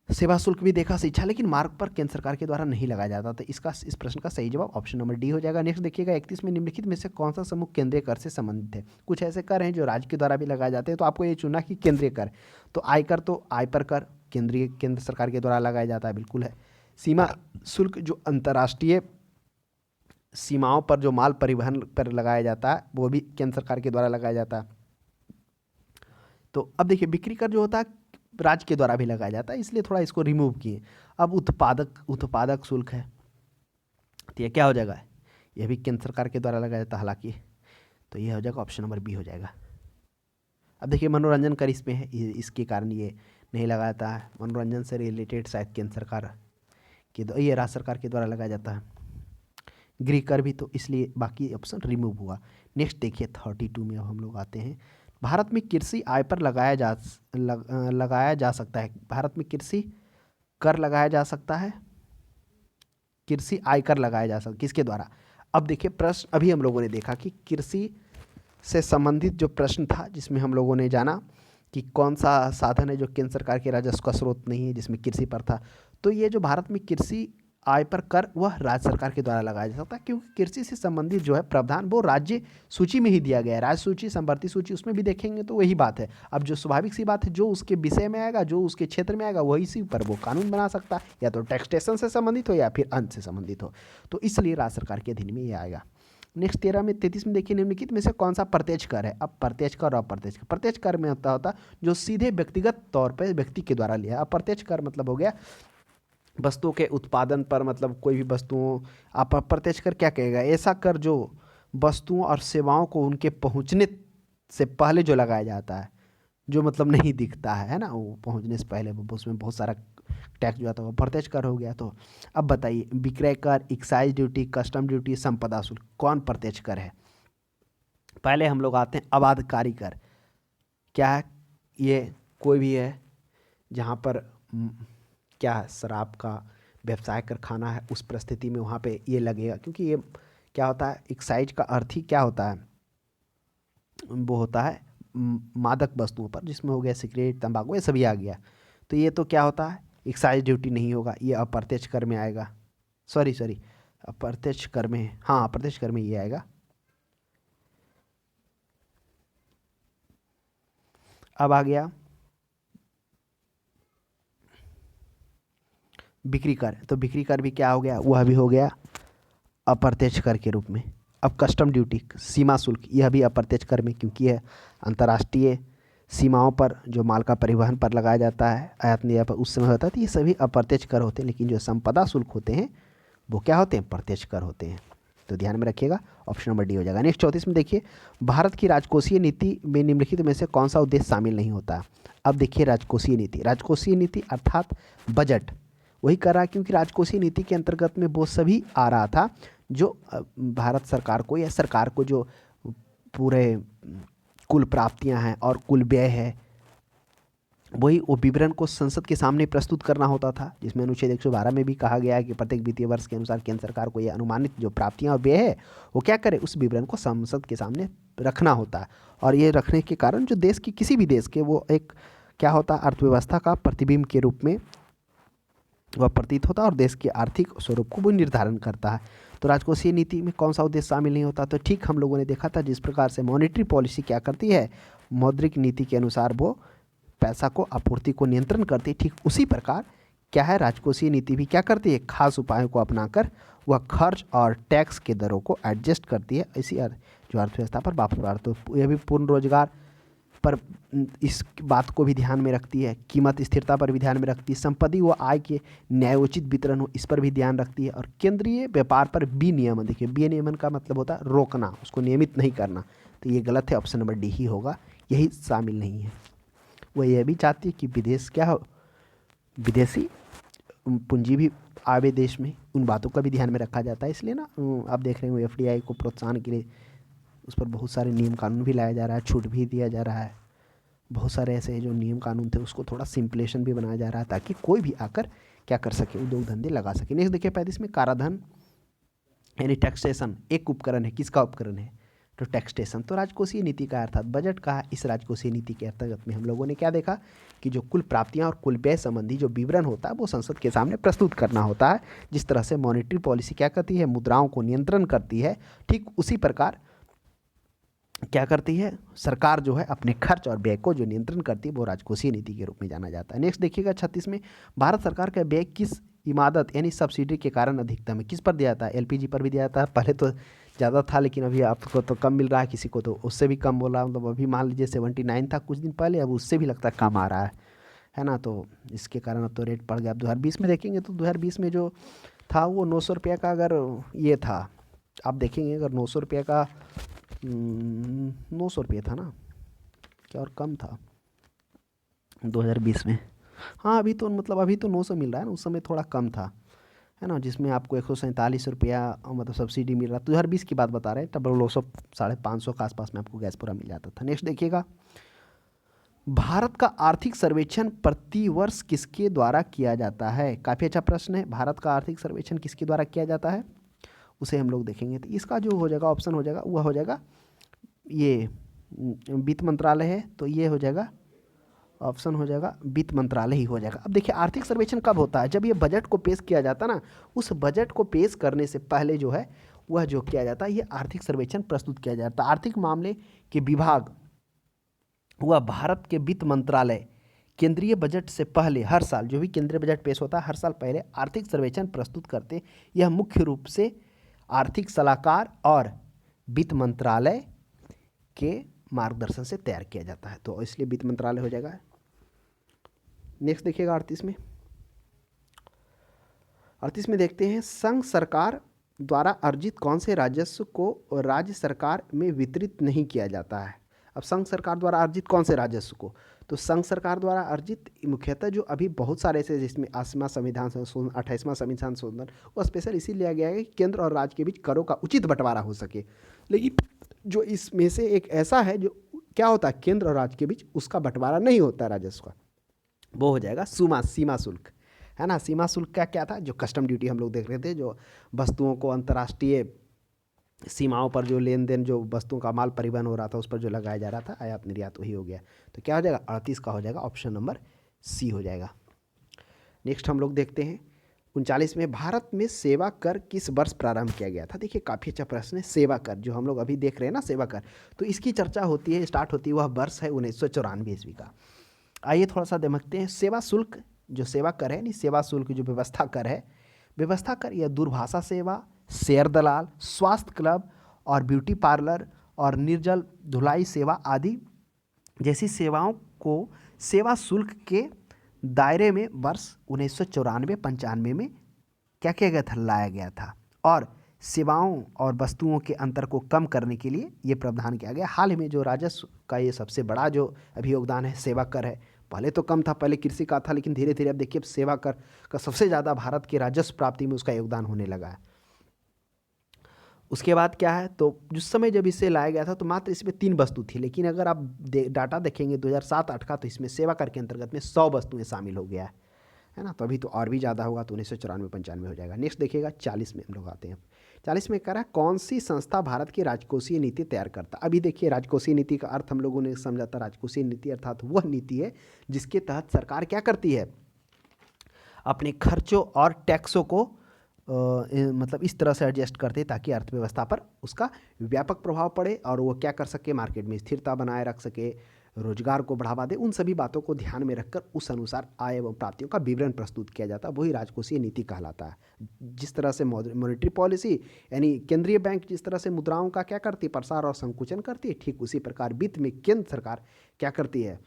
सेवा शुल्क भी देखा, शिक्षा, लेकिन मार्ग पर केंद्र सरकार के द्वारा नहीं लगाया जाता। तो इस प्रश्न का सही जवाब ऑप्शन नंबर डी हो जाएगा। नेक्स्ट देखिएगा 31 में, निम्नलिखित में से कौन सा समूह केंद्रीय कर से संबंधित है? कुछ ऐसे कर हैं जो राज्य के द्वारा भी लगाए जाते हैं, तो आपको ये चुनना कि केंद्रीय कर। तो आयकर, तो आय पर कर केंद्र सरकार के द्वारा लगाया जाता है, बिल्कुल है। सीमा शुल्क जो अंतर्राष्ट्रीय सीमाओं पर जो माल परिवहन पर लगाया जाता है, वो भी केंद्र सरकार के द्वारा लगाया जाता है। तो अब देखिए, बिक्री कर जो होता है राज्य के द्वारा भी लगाया जाता है, इसलिए थोड़ा इसको रिमूव किए। अब उत्पादक शुल्क है, तो ये क्या हो जाएगा? ये भी केंद्र सरकार के द्वारा लगाया जाता है हालांकि, तो ये हो जाएगा ऑप्शन नंबर बी हो जाएगा। अब देखिए, मनोरंजन कर इसमें है, इसके कारण ये नहीं लगाया जाता है। मनोरंजन से रिलेटेड शायद केंद्र सरकार के, ये राज्य सरकार के द्वारा लगाया जाता है। गृह कर भी, तो इसलिए बाकी ऑप्शन रिमूव हुआ। नेक्स्ट देखिए 32 में अब हम लोग आते हैं। भारत में कृषि आय पर लगाया जा सकता है। भारत में कृषि कर लगाया जा सकता है, कृषि आयकर लगाया जा सकता है, किसके द्वारा? अब देखिए, प्रश्न अभी हम लोगों ने देखा कि कृषि से संबंधित जो प्रश्न था, जिसमें हम लोगों ने जाना कि कौन सा साधन है जो केंद्र सरकार के राजस्व का स्रोत नहीं है, जिसमें कृषि पर था। तो ये जो भारत में कृषि आय पर कर, वह राज्य सरकार के द्वारा लगाया जा सकता है, क्योंकि कृषि से संबंधित जो है प्रावधान वो राज्य सूची में ही दिया गया है। राज्य सूची, संवर्ती सूची, उसमें भी देखेंगे तो वही बात है। अब जो स्वाभाविक सी बात है, जो उसके विषय में आएगा, जो उसके क्षेत्र में आएगा, वही सी पर वो कानून बना सकता है, या तो टैक्सेशन से संबंधित हो या फिर अन्य से संबंधित हो। तो इसलिए राज्य सरकार के अधीन में ये आएगा। नेक्स्ट 33 में देखिए, निम्नलिखित में से कौन सा प्रत्यक्ष कर है? अब प्रत्यक्ष कर और अप्रत्यक्ष कर। प्रत्यक्ष कर में होता जो सीधे व्यक्तिगत तौर पर व्यक्ति के द्वारा लिया। अप्रत्यक्ष कर मतलब हो गया वस्तुओं के उत्पादन पर, मतलब कोई भी वस्तुओं, आप अप्रत्यक्ष कर क्या कहेगा? ऐसा कर जो वस्तुओं और सेवाओं को उनके पहुंचने से पहले जो लगाया जाता है, जो मतलब नहीं दिखता है ना, वो पहुंचने से पहले उसमें बहुत सारा टैक्स जो आता है, वो प्रत्यक्ष कर हो गया। तो अब बताइए, विक्रय कर, एक्साइज ड्यूटी, कस्टम ड्यूटी, संपदा शुल्क, कौन प्रत्यक्ष कर है? पहले हम लोग आते हैं अबाधकारी कर। क्या है ये? कोई भी है जहाँ पर क्या है, शराब का व्यवसाय कर खाना है, उस परिस्थिति में वहाँ पे ये लगेगा, क्योंकि ये क्या होता है, एक्साइज का अर्थ ही क्या होता है, वो होता है मादक वस्तुओं पर, जिसमें हो गया सिगरेट, तंबाकू, ये सभी आ गया। तो ये तो क्या होता है, एक्साइज ड्यूटी नहीं होगा, ये अप्रत्यक्ष कर में आएगा। सॉरी अप्रत्यक्ष कर में, हाँ अप्रत्यक्ष कर में ये आएगा। अब आ गया बिक्री कर। तो बिक्री कर भी क्या हो गया, वह भी हो गया अप्रत्यक्ष कर के रूप में। अब कस्टम ड्यूटी, सीमा शुल्क, यह भी अप्रत्यक्ष कर में, क्योंकि यह अंतर्राष्ट्रीय सीमाओं पर जो माल का परिवहन पर लगाया जाता है, आयात निर्यात पर, उस समय होता है। तो ये सभी अप्रत्यक्ष कर होते हैं, लेकिन जो संपदा शुल्क होते हैं वो क्या होते हैं, प्रत्यक्ष कर होते हैं। तो ध्यान में रखिएगा, ऑप्शन नंबर डी हो जाएगा। नेक्स्ट 34 में देखिए, भारत की राजकोषीय नीति में निम्नलिखित में से कौन सा उद्देश्य शामिल नहीं होता? अब देखिए, राजकोषीय नीति अर्थात बजट वही कर रहा है, क्योंकि राजकोषीय नीति के अंतर्गत में वो सभी आ रहा था जो भारत सरकार को या सरकार को जो पूरे कुल प्राप्तियां हैं और कुल व्यय है, वही वो विवरण को संसद के सामने प्रस्तुत करना होता था, जिसमें अनुच्छेद 112 में भी कहा गया है कि प्रत्येक वित्तीय वर्ष के अनुसार केंद्र सरकार को यह अनुमानित जो प्राप्तियां और व्यय है वो क्या करे, उस विवरण को संसद के सामने रखना होता है। और ये रखने के कारण जो देश की, किसी भी देश के, वो एक क्या होता है, अर्थव्यवस्था का प्रतिबिंब के रूप में वह प्रतीत होता है और देश के आर्थिक स्वरूप को वो निर्धारण करता है। तो राजकोषीय नीति में कौन सा उद्देश्य शामिल नहीं होता? तो ठीक हम लोगों ने देखा था जिस प्रकार से मॉनेटरी पॉलिसी क्या करती है, मौद्रिक नीति के अनुसार वो पैसा को आपूर्ति को नियंत्रण करती है, ठीक उसी प्रकार क्या है राजकोषीय नीति भी क्या करती है, खास उपायों को अपनाकर वह खर्च और टैक्स के दरों को एडजस्ट करती है इसी जो अर्थव्यवस्था पर वापस पड़ा। तो यह भी पूर्ण रोजगार पर इस बात को भी ध्यान में रखती है, कीमत स्थिरता पर भी ध्यान में रखती है, संपत्ति व आय के न्यायोचित वितरण हो इस पर भी ध्यान रखती है, और केंद्रीय व्यापार पर विनियमन। देखिए विनियमन का मतलब होता है रोकना, उसको नियमित नहीं करना। तो ये गलत है, ऑप्शन नंबर डी ही होगा, यही शामिल नहीं है। वह यह भी चाहती है कि विदेश क्या हो, विदेशी पूंजी भी आवे देश में, उन बातों का भी ध्यान में रखा जाता है। इसलिए ना आप देख रहे हो एफडीआई को प्रोत्साहन के लिए उस पर बहुत सारे नियम कानून भी लाया जा रहा है, छूट भी दिया जा रहा है, बहुत सारे ऐसे जो नियम कानून थे उसको थोड़ा सिंपलेशन भी बनाया जा रहा है ताकि कोई भी आकर क्या कर सके, उद्योग धंधे लगा सके। नेक्स्ट देखिए 35 में काराधन यानी टैक्सेशन एक उपकरण है, किसका उपकरण है? तो टैक्सेशन। तो राजकोषीय नीति का अर्थात बजट का, इस राजकोषीय नीति के अंतर्गत में हम लोगों ने क्या देखा कि जो कुल प्राप्तियां और कुल व्यय संबंधी जो विवरण होता है वो संसद के सामने प्रस्तुत करना होता है। जिस तरह से मॉनेटरी पॉलिसी क्या करती है, मुद्राओं को नियंत्रण करती है, ठीक उसी प्रकार क्या करती है सरकार जो है अपने खर्च और व्यय को जो नियंत्रण करती है वो राजकोषीय नीति के रूप में जाना जाता है। नेक्स्ट देखिएगा 36 में भारत सरकार का व्यय किस इमादत यानी सब्सिडी के कारण अधिकतम है, किस पर दिया जाता है? एलपीजी पर भी दिया जाता है। पहले तो ज़्यादा था लेकिन अभी आपको तो कम मिल रहा है, किसी को तो उससे भी कम बोला, मतलब अभी मान लीजिए 79 था कुछ दिन पहले, अब उससे भी लगता है कम आ रहा है ना। तो इसके कारण अब तो रेट बढ़ गया। अब 2020 में देखेंगे तो 2020 में जो था वो 900 रुपये का, अगर ये था आप देखेंगे अगर 900 रुपये का 900 रुपये था ना क्या, और कम था 2020 में। हाँ अभी तो मतलब अभी तो 900 मिल रहा है ना, उस समय थोड़ा कम था है ना, जिसमें आपको 147 रुपया मतलब सब्सिडी मिल रहा है। 2020 की बात बता रहे हैं, तब 900 550 के आसपास में आपको गैस पूरा मिल जाता था। नेक्स्ट देखिएगा भारत का आर्थिक सर्वेक्षण प्रतिवर्ष किसके द्वारा किया जाता है? काफ़ी अच्छा प्रश्न है। भारत का आर्थिक सर्वेक्षण किसके द्वारा किया जाता है उसे हम लोग देखेंगे। तो इसका जो हो जाएगा ऑप्शन हो जाएगा वह हो जाएगा ये वित्त मंत्रालय है, तो ये हो जाएगा ऑप्शन हो जाएगा वित्त मंत्रालय ही हो जाएगा। अब देखिए आर्थिक सर्वेक्षण कब होता है? जब ये बजट को पेश किया जाता है ना, उस बजट को पेश करने से पहले जो है वह जो किया जाता है ये आर्थिक सर्वेक्षण प्रस्तुत किया जाता है। आर्थिक मामले के विभाग वह भारत के वित्त मंत्रालय केंद्रीय बजट से पहले हर साल जो भी केंद्रीय बजट पेश होता है हर साल पहले आर्थिक सर्वेक्षण प्रस्तुत करते। यह मुख्य रूप से आर्थिक सलाहकार और वित्त मंत्रालय के मार्गदर्शन से तैयार किया जाता है, तो इसलिए वित्त मंत्रालय हो जाएगा। नेक्स्ट देखिएगा 38 में देखते हैं संघ सरकार द्वारा अर्जित कौन से राजस्व को राज्य सरकार में वितरित नहीं किया जाता है? अब संघ सरकार द्वारा अर्जित कौन से राजस्व को, तो संघ सरकार द्वारा अर्जित मुख्यतः जो अभी बहुत सारे ऐसे जिसमें 80वां संविधान संशोधन 28वां संविधान संशोधन वो स्पेशल इसी लिया गया है कि केंद्र और राज्य के बीच करों का उचित बंटवारा हो सके। लेकिन जो इसमें से एक ऐसा है जो क्या होता है केंद्र और राज्य के बीच उसका बंटवारा नहीं होता राजस्व का, वो हो जाएगा सीमा शुल्क है ना। सीमा शुल्क का क्या था? जो कस्टम ड्यूटी हम लोग देख रहे थे, जो वस्तुओं को अंतर्राष्ट्रीय सीमाओं पर जो लेन देन जो वस्तुओं का माल परिवहन हो रहा था उस पर जो लगाया जा रहा था आयात निर्यात वही हो गया। तो क्या हो जाएगा 38 का हो जाएगा ऑप्शन नंबर सी हो जाएगा। नेक्स्ट हम लोग देखते हैं 39 में भारत में सेवा कर किस वर्ष प्रारंभ किया गया था? देखिए काफ़ी अच्छा प्रश्न है। सेवा कर जो हम लोग अभी देख रहे हैं ना सेवा कर, तो इसकी चर्चा होती है स्टार्ट होती है वह वर्ष है 1994 ईस्वी का। आइए थोड़ा सा देखते हैं। सेवा शुल्क जो सेवा कर है नहीं, सेवा शुल्क जो व्यवस्था कर है, व्यवस्था कर यह दूरभाषा सेवा, शेयर दलाल, स्वास्थ्य क्लब और ब्यूटी पार्लर और निर्जल धुलाई सेवा आदि जैसी सेवाओं को सेवा शुल्क के दायरे में वर्ष 1994-95 में क्या किया गया था? लाया गया था। और सेवाओं और वस्तुओं के अंतर को कम करने के लिए ये प्रावधान किया गया। हाल ही में जो राजस्व का ये सबसे बड़ा जो अभी योगदान है सेवा कर है। पहले तो कम था, पहले कृषि का था, लेकिन धीरे धीरे अब देखिए अब सेवा कर का सबसे ज़्यादा भारत के राजस्व प्राप्ति में उसका योगदान होने लगा है। उसके बाद क्या है, तो जिस समय जब इसे लाया गया था तो मात्र इसमें 3 वस्तु थी, लेकिन अगर आप डाटा देखेंगे 2007-08 का तो इसमें सेवा कर के अंतर्गत में 100 वस्तुएं शामिल हो गया है ना। तो अभी तो और भी ज़्यादा होगा, तो 1994-95 हो जाएगा। नेक्स्ट देखिएगा 40 में हम लोग आते हैं। 40 में कह रहा है कौन सी संस्था भारत की राजकोषीय नीति तैयार करता? अभी देखिए राजकोषीय नीति का अर्थ हम लोगों ने समझा था। राजकोषीय नीति अर्थात वह नीति है जिसके तहत सरकार क्या करती है, अपने खर्चों और टैक्सों को मतलब इस तरह से एडजस्ट करते ताकि अर्थव्यवस्था पर उसका व्यापक प्रभाव पड़े और वो क्या कर सके, मार्केट में स्थिरता बनाए रख सके, रोजगार को बढ़ावा दे। उन सभी बातों को ध्यान में रखकर उस अनुसार आय एवं प्राप्तियों का विवरण प्रस्तुत किया जाता है, वही राजकोषीय नीति कहलाता है। जिस तरह से मॉनेटरी पॉलिसी यानी केंद्रीय बैंक जिस तरह से मुद्राओं का क्या करती है, प्रसार और संकुचन करती है, ठीक उसी प्रकार वित्त में केंद्र सरकार क्या करती है,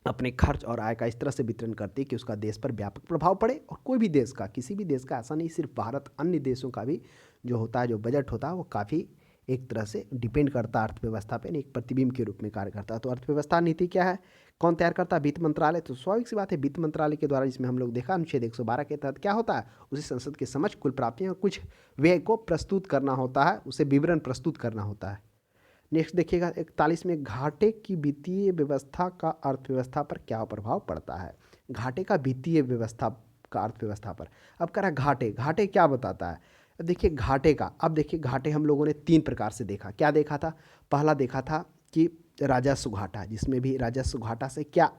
अपने खर्च और आय का इस तरह से वितरण करती है कि उसका देश पर व्यापक प्रभाव पड़े। और कोई भी देश का, किसी भी देश का, ऐसा नहीं सिर्फ भारत, अन्य देशों का भी जो होता है, जो बजट होता है, वो काफ़ी एक तरह से डिपेंड करता है अर्थव्यवस्था पे, एक प्रतिबिंब के रूप में कार्य करता है। तो अर्थव्यवस्था नीति क्या है, कौन तैयार करता है, वित्त मंत्रालय। तो स्वाभाविक सी बात है, वित्त मंत्रालय के द्वारा, जिसमें हम लोग देखा अनुच्छेद 112 के तहत क्या होता है, उसे संसद के समक्ष कुल प्राप्तियां और कुछ व्यय को प्रस्तुत करना होता है, उसे विवरण प्रस्तुत करना होता है। नेक्स्ट देखिएगा 41 में, घाटे की वित्तीय व्यवस्था का अर्थव्यवस्था पर क्या प्रभाव पड़ता है। घाटे का वित्तीय व्यवस्था का अर्थव्यवस्था पर। अब कह रहा है घाटे, घाटे क्या बताता है। अब देखिए घाटे का, अब देखिए घाटे हम लोगों ने 3 प्रकार से देखा। क्या देखा था, पहला देखा था कि राजस्व घाटा, जिसमें भी राजस्व घाटा से क्या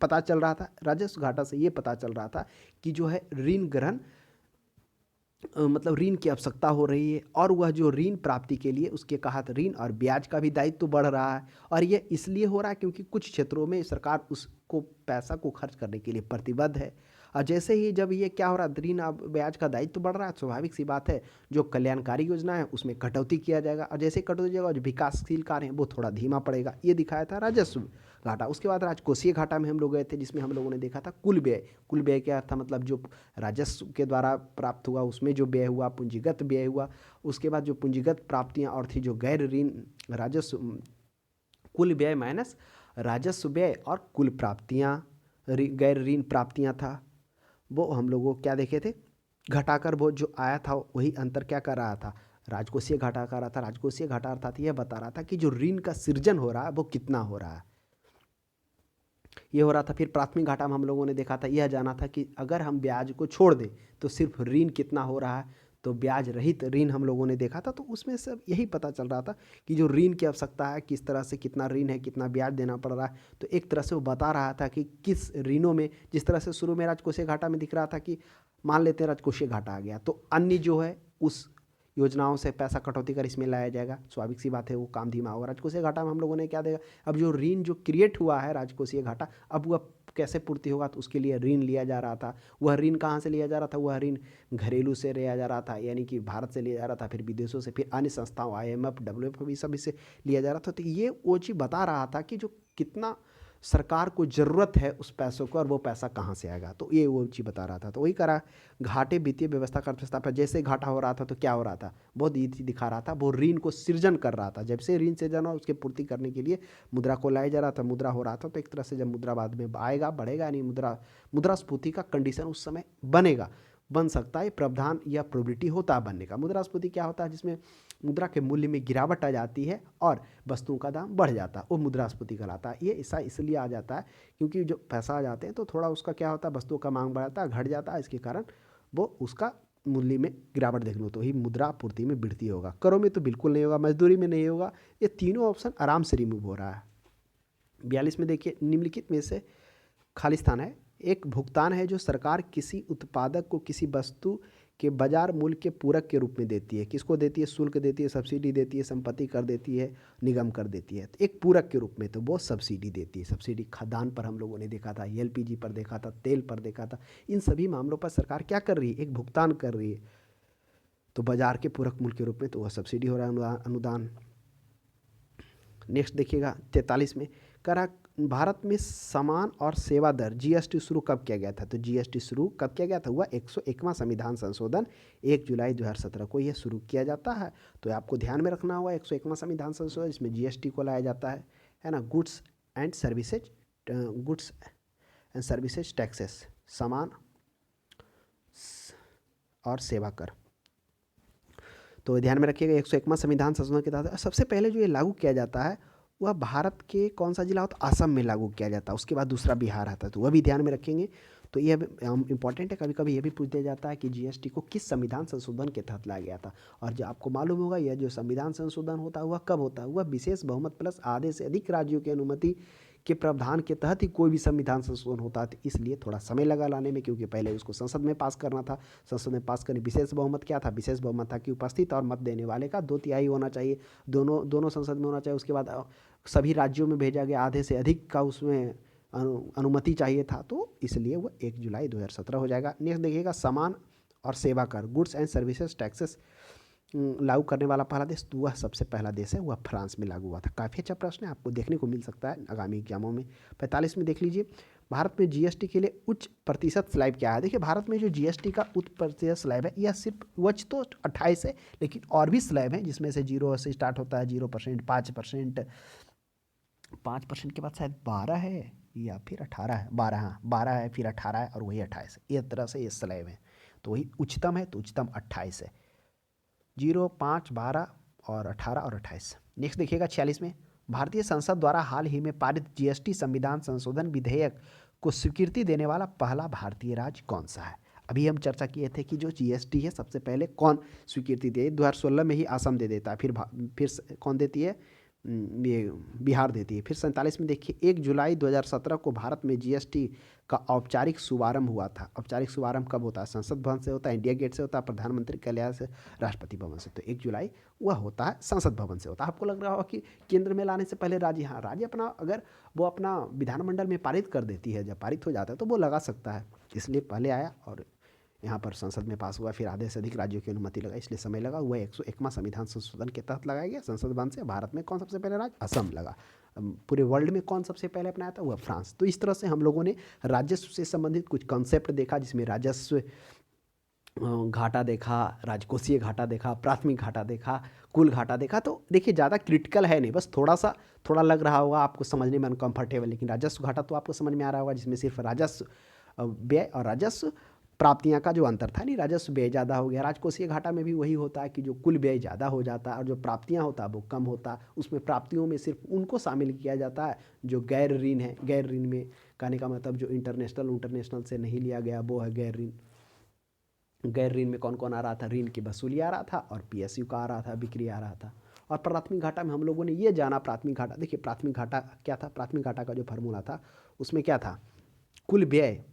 पता चल रहा था, राजस्व घाटा से ये पता चल रहा था कि जो है ऋण ग्रहण मतलब ऋण की आवश्यकता हो रही है, और वह जो ऋण प्राप्ति के लिए उसके तहत ऋण और ब्याज का भी दायित्व तो बढ़ रहा है। और ये इसलिए हो रहा है क्योंकि कुछ क्षेत्रों में सरकार उसको पैसा को खर्च करने के लिए प्रतिबद्ध है। और जैसे ही जब ये क्या हो रहा है, ऋण और ब्याज का दायित्व तो बढ़ रहा है, स्वाभाविक सी बात है जो कल्याणकारी योजना है उसमें कटौती किया जाएगा, और जैसे कटौती जाएगा जो विकासशील कार्य है वो थोड़ा धीमा पड़ेगा। ये दिखाया था राजस्व घाटा। उसके बाद राजकोषीय घाटा में हम लोग गए थे, जिसमें हम लोगों ने देखा था कुल व्यय। कुल व्यय क्या था, मतलब जो राजस्व के द्वारा प्राप्त हुआ उसमें जो व्यय हुआ, पूंजीगत व्यय हुआ, उसके बाद जो पूंजीगत प्राप्तियां और थी जो गैर ऋण राजस्व, कुल व्यय माइनस राजस्व व्यय और कुल प्राप्तियां, गैर ऋण प्राप्तियां था, वो हम लोगों क्या देखे थे, घटाकर वो जो आया था वही अंतर क्या कर रहा था, राजकोषीय घाटा कर रहा था। राजकोषीय घाटा अर्थात यह बता रहा था कि जो ऋण का सृजन हो रहा है वो कितना हो रहा है, ये हो रहा था। फिर प्राथमिक घाटा में हम लोगों ने देखा था, यह जाना था कि अगर हम ब्याज को छोड़ दें तो सिर्फ ऋण कितना हो रहा है, तो ब्याज रहित ऋण हम लोगों ने देखा था। तो उसमें सब यही पता चल रहा था कि जो ऋण की आवश्यकता है, किस तरह से कितना ऋण है, कितना ब्याज देना पड़ रहा है। तो एक तरह से वो बता रहा था कि किस ऋणों में, जिस तरह से शुरू में राजकोषीय घाटा में दिख रहा था कि मान लेते हैं राजकोषीय घाटा आ गया, तो अन्य जो है उस योजनाओं से पैसा कटौती कर इसमें लाया जाएगा, स्वाभाविक सी बात है वो काम धीमा होगा। राजकोषीय घाटा में हम लोगों ने क्या देखा, अब जो ऋण जो क्रिएट हुआ है राजकोषीय घाटा, अब वह कैसे पूर्ति होगा, तो उसके लिए ऋण लिया जा रहा था। वह ऋण कहाँ से लिया जा रहा था, वह ऋण घरेलू से लिया जा रहा था, यानी कि भारत से लिया जा रहा था, फिर विदेशों से, फिर अन्य संस्थाओं IMF WF भी सब इससे लिया जा रहा था। तो ये वो चीज़ बता रहा था कि जो कितना सरकार को ज़रूरत है उस पैसों को, और वो पैसा कहाँ से आएगा, तो ये वो चीज़ बता रहा था। तो वही करा, घाटे वित्तीय व्यवस्था का अर्थव्यवस्था पर जैसे घाटा हो रहा था तो क्या हो रहा था, बहुत ये चीज़ दिखा रहा था, वो ऋण को सृजन कर रहा था। जब से ऋण सृजन और उसके पूर्ति करने के लिए मुद्रा को लाया जा रहा था, मुद्रा हो रहा था। तो एक तरह से जब मुद्रा बाद में आएगा, बढ़ेगा, यानी मुद्रास्फीति का कंडीशन उस समय बनेगा, बन सकता है प्रावधान या प्रोबेबिलिटी होता है बनने का। मुद्रास्फीति क्या होता है, जिसमें मुद्रा के मूल्य में गिरावट आ जाती है और वस्तुओं का दाम बढ़ जाता है, वो मुद्रास्फीति कहलाता है। ये ऐसा इसलिए आ जाता है क्योंकि जो पैसा आ जाते हैं तो थोड़ा उसका क्या होता है, वस्तुओं का मांग बढ़ाता है, घट जाता है, इसके कारण वो उसका मूल्य में गिरावट देखने को, तो ही मुद्रा आपूर्ति में वृद्धि होगा। करों में तो बिल्कुल नहीं होगा, मजदूरी में नहीं होगा, ये तीनों ऑप्शन आराम से रिमूव हो रहा है। 42 में देखिए, निम्नलिखित में से खाली स्थान है, एक भुगतान है जो सरकार किसी उत्पादक को किसी वस्तु के बाजार मूल्य के पूरक के रूप में देती है। किसको देती है, शुल्क देती है, सब्सिडी देती है, संपत्ति कर देती है, निगम कर देती है। तो एक पूरक के रूप में तो वो सब्सिडी देती है। सब्सिडी खाद्यान्न पर हम लोगों ने देखा था, LPG पर देखा था, तेल पर देखा था। इन सभी मामलों पर सरकार क्या कर रही है, एक भुगतान कर रही है, तो बाजार के पूरक मूल्य के रूप में, तो वह सब्सिडी हो रहा है, अनुदान। नेक्स्ट देखिएगा 43 में, करा भारत में सामान और सेवा दर GST शुरू कब किया गया था। तो GST शुरू कब किया गया था, हुआ 101वां संविधान संशोधन 1 जुलाई 2017 को यह शुरू किया जाता है। तो आपको ध्यान में रखना होगा 101वां संविधान संशोधन, इसमें GST को लाया जाता है ना, गुड्स एंड सर्विसेज टैक्सेस, सामान और सेवा कर। तो ध्यान में रखिएगा 101वां संविधान संशोधन के तहत सबसे पहले जो ये लागू किया जाता है वह भारत के कौन सा जिला होता है, असम में लागू किया जाता है। उसके बाद दूसरा बिहार आता है, तो वह भी ध्यान में रखेंगे। तो ये इंपॉर्टेंट है, कभी कभी ये भी पूछ दिया जाता है कि GST को किस संविधान संशोधन के तहत लाया गया था। और जो आपको मालूम होगा, यह जो संविधान संशोधन होता है वह कब होता है, वह विशेष बहुमत प्लस आधे से अधिक राज्यों की अनुमति के प्रावधान के तहत ही कोई भी संविधान संशोधन होता है, तो इसलिए थोड़ा समय लगा लाने में, क्योंकि पहले उसको संसद में पास करना था। संसद में पास करने विशेष बहुमत क्या था? विशेष बहुमत था कि उपस्थित और मत देने वाले का 2/3 होना चाहिए, दोनों संसद में होना चाहिए। उसके बाद सभी राज्यों में भेजा गया, आधे से अधिक का उसमें अनुमति चाहिए था, तो इसलिए वो 1 जुलाई 2017 हो जाएगा। नेक्स्ट देखिएगा, सामान और सेवा कर, गुड्स एंड सर्विसेज टैक्सेस लागू करने वाला पहला देश, तो वह सबसे पहला देश है, वह फ्रांस में लागू हुआ था। काफ़ी अच्छा प्रश्न है, आपको देखने को मिल सकता है आगामी एग्जामों में। 45 में देख लीजिए, भारत में जीएसटी के लिए उच्च प्रतिशत स्लैब क्या है? देखिए, भारत में जो जीएसटी का उच्च प्रतिशत स्लैब है, यह सिर्फ उच्च तो 28 है, लेकिन और भी स्लैब हैं जिसमें से 0 से स्टार्ट होता है, 0%, 5%, 5% के बाद शायद 12 है या फिर 18 है, 12, हाँ 12 है, फिर 18 है और वही 28 है। इस तरह से ये स्लैब है, तो वही उच्चतम है, तो उच्चतम 28 है। 0, 5, 12 और 18 और 28। नेक्स्ट देखिएगा 46 में, भारतीय संसद द्वारा हाल ही में पारित जीएसटी संविधान संशोधन विधेयक को स्वीकृति देने वाला पहला भारतीय राज्य कौन सा है? अभी हम चर्चा किए थे कि जो जीएसटी है सबसे पहले कौन स्वीकृति दे? 2016 में ही असम दे देता है, फिर कौन देती है? ये बिहार देती है। फिर 47 में देखिए, 1 जुलाई 2017 को भारत में जीएसटी का औपचारिक शुभारंभ हुआ था। औपचारिक शुभारंभ कब होता है? संसद भवन से होता है, इंडिया गेट से होता है, प्रधानमंत्री कार्यालय से, राष्ट्रपति भवन से। तो 1 जुलाई वह होता है संसद भवन से होता है। आपको लग रहा होगा कि केंद्र में लाने से पहले राज्य, हाँ राज्य अपना, अगर वो अपना विधानमंडल में पारित कर देती है, जब पारित हो जाता है तो वो लगा सकता है, इसलिए पहले आया और यहाँ पर संसद में पास हुआ, फिर आधे से अधिक राज्यों की अनुमति लगा, इसलिए समय लगा। वह 101वां संविधान संशोधन के तहत लगाया गया संसद भवन से। भारत में कौन सबसे पहले राज्य? असम लगा। पूरे वर्ल्ड में कौन सबसे पहले अपनाया था? वह फ्रांस। तो इस तरह से हम लोगों ने राजस्व से संबंधित कुछ कंसेप्ट देखा, जिसमें राजस्व घाटा देखा, राजकोषीय घाटा देखा, प्राथमिक घाटा देखा, कुल घाटा देखा। तो देखिए, ज़्यादा क्रिटिकल है नहीं, बस थोड़ा लग रहा होगा आपको समझने में अनकंफर्टेबल, लेकिन राजस्व घाटा तो आपको समझ में आ रहा होगा, जिसमें सिर्फ राजस्व व्यय और राजस्व प्राप्तियां का जो अंतर था, नहीं राजस्व व्यय ज़्यादा हो गया। राजकोषीय घाटा में भी वही होता है कि जो कुल व्यय ज़्यादा हो जाता है और जो प्राप्तियां होता है वो कम होता है। उसमें प्राप्तियों में सिर्फ उनको शामिल किया जाता है जो गैर ऋण है। गैर ऋण में कहने का मतलब जो इंटरनेशनल से नहीं लिया गया, वो है गैर ऋण। गैर ऋण में कौन कौन आ रहा था? ऋण की वसूली आ रहा था और पीएसयू का आ रहा था, बिक्री आ रहा था। और प्राथमिक घाटा में हम लोगों ने ये जाना, प्राथमिक घाटा, देखिए प्राथमिक घाटा क्या था? प्राथमिक घाटा का जो फार्मूला था उसमें क्या था? कुल व्यय।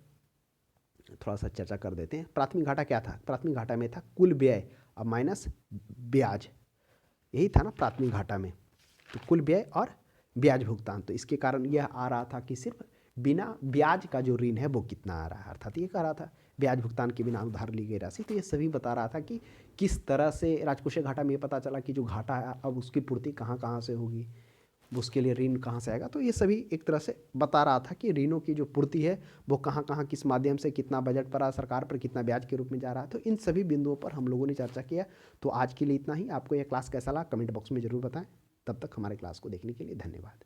थोड़ा सा चर्चा कर देते हैं। प्राथमिक घाटा क्या था? प्राथमिक घाटा में था कुल व्यय और माइनस ब्याज, यही था ना प्राथमिक घाटा में। तो कुल व्यय और ब्याज भुगतान, तो इसके कारण यह आ रहा था कि सिर्फ बिना ब्याज का जो ऋण है वो कितना आ रहा है, अर्थात ये कह रहा था ब्याज भुगतान के बिना उधार ली गई राशि। तो ये सभी बता रहा था कि किस तरह से राजकोषीय घाटा में ये पता चला कि जो घाटा है अब उसकी पूर्ति कहाँ कहाँ से होगी, उसके लिए ऋण कहाँ से आएगा। तो ये सभी एक तरह से बता रहा था कि ऋणों की जो पूर्ति है वो कहाँ कहाँ किस माध्यम से, कितना बजट पर सरकार पर कितना ब्याज के रूप में जा रहा है। तो इन सभी बिंदुओं पर हम लोगों ने चर्चा किया। तो आज के लिए इतना ही। आपको यह क्लास कैसा लगा कमेंट बॉक्स में ज़रूर बताएं। तब तक हमारे क्लास को देखने के लिए धन्यवाद।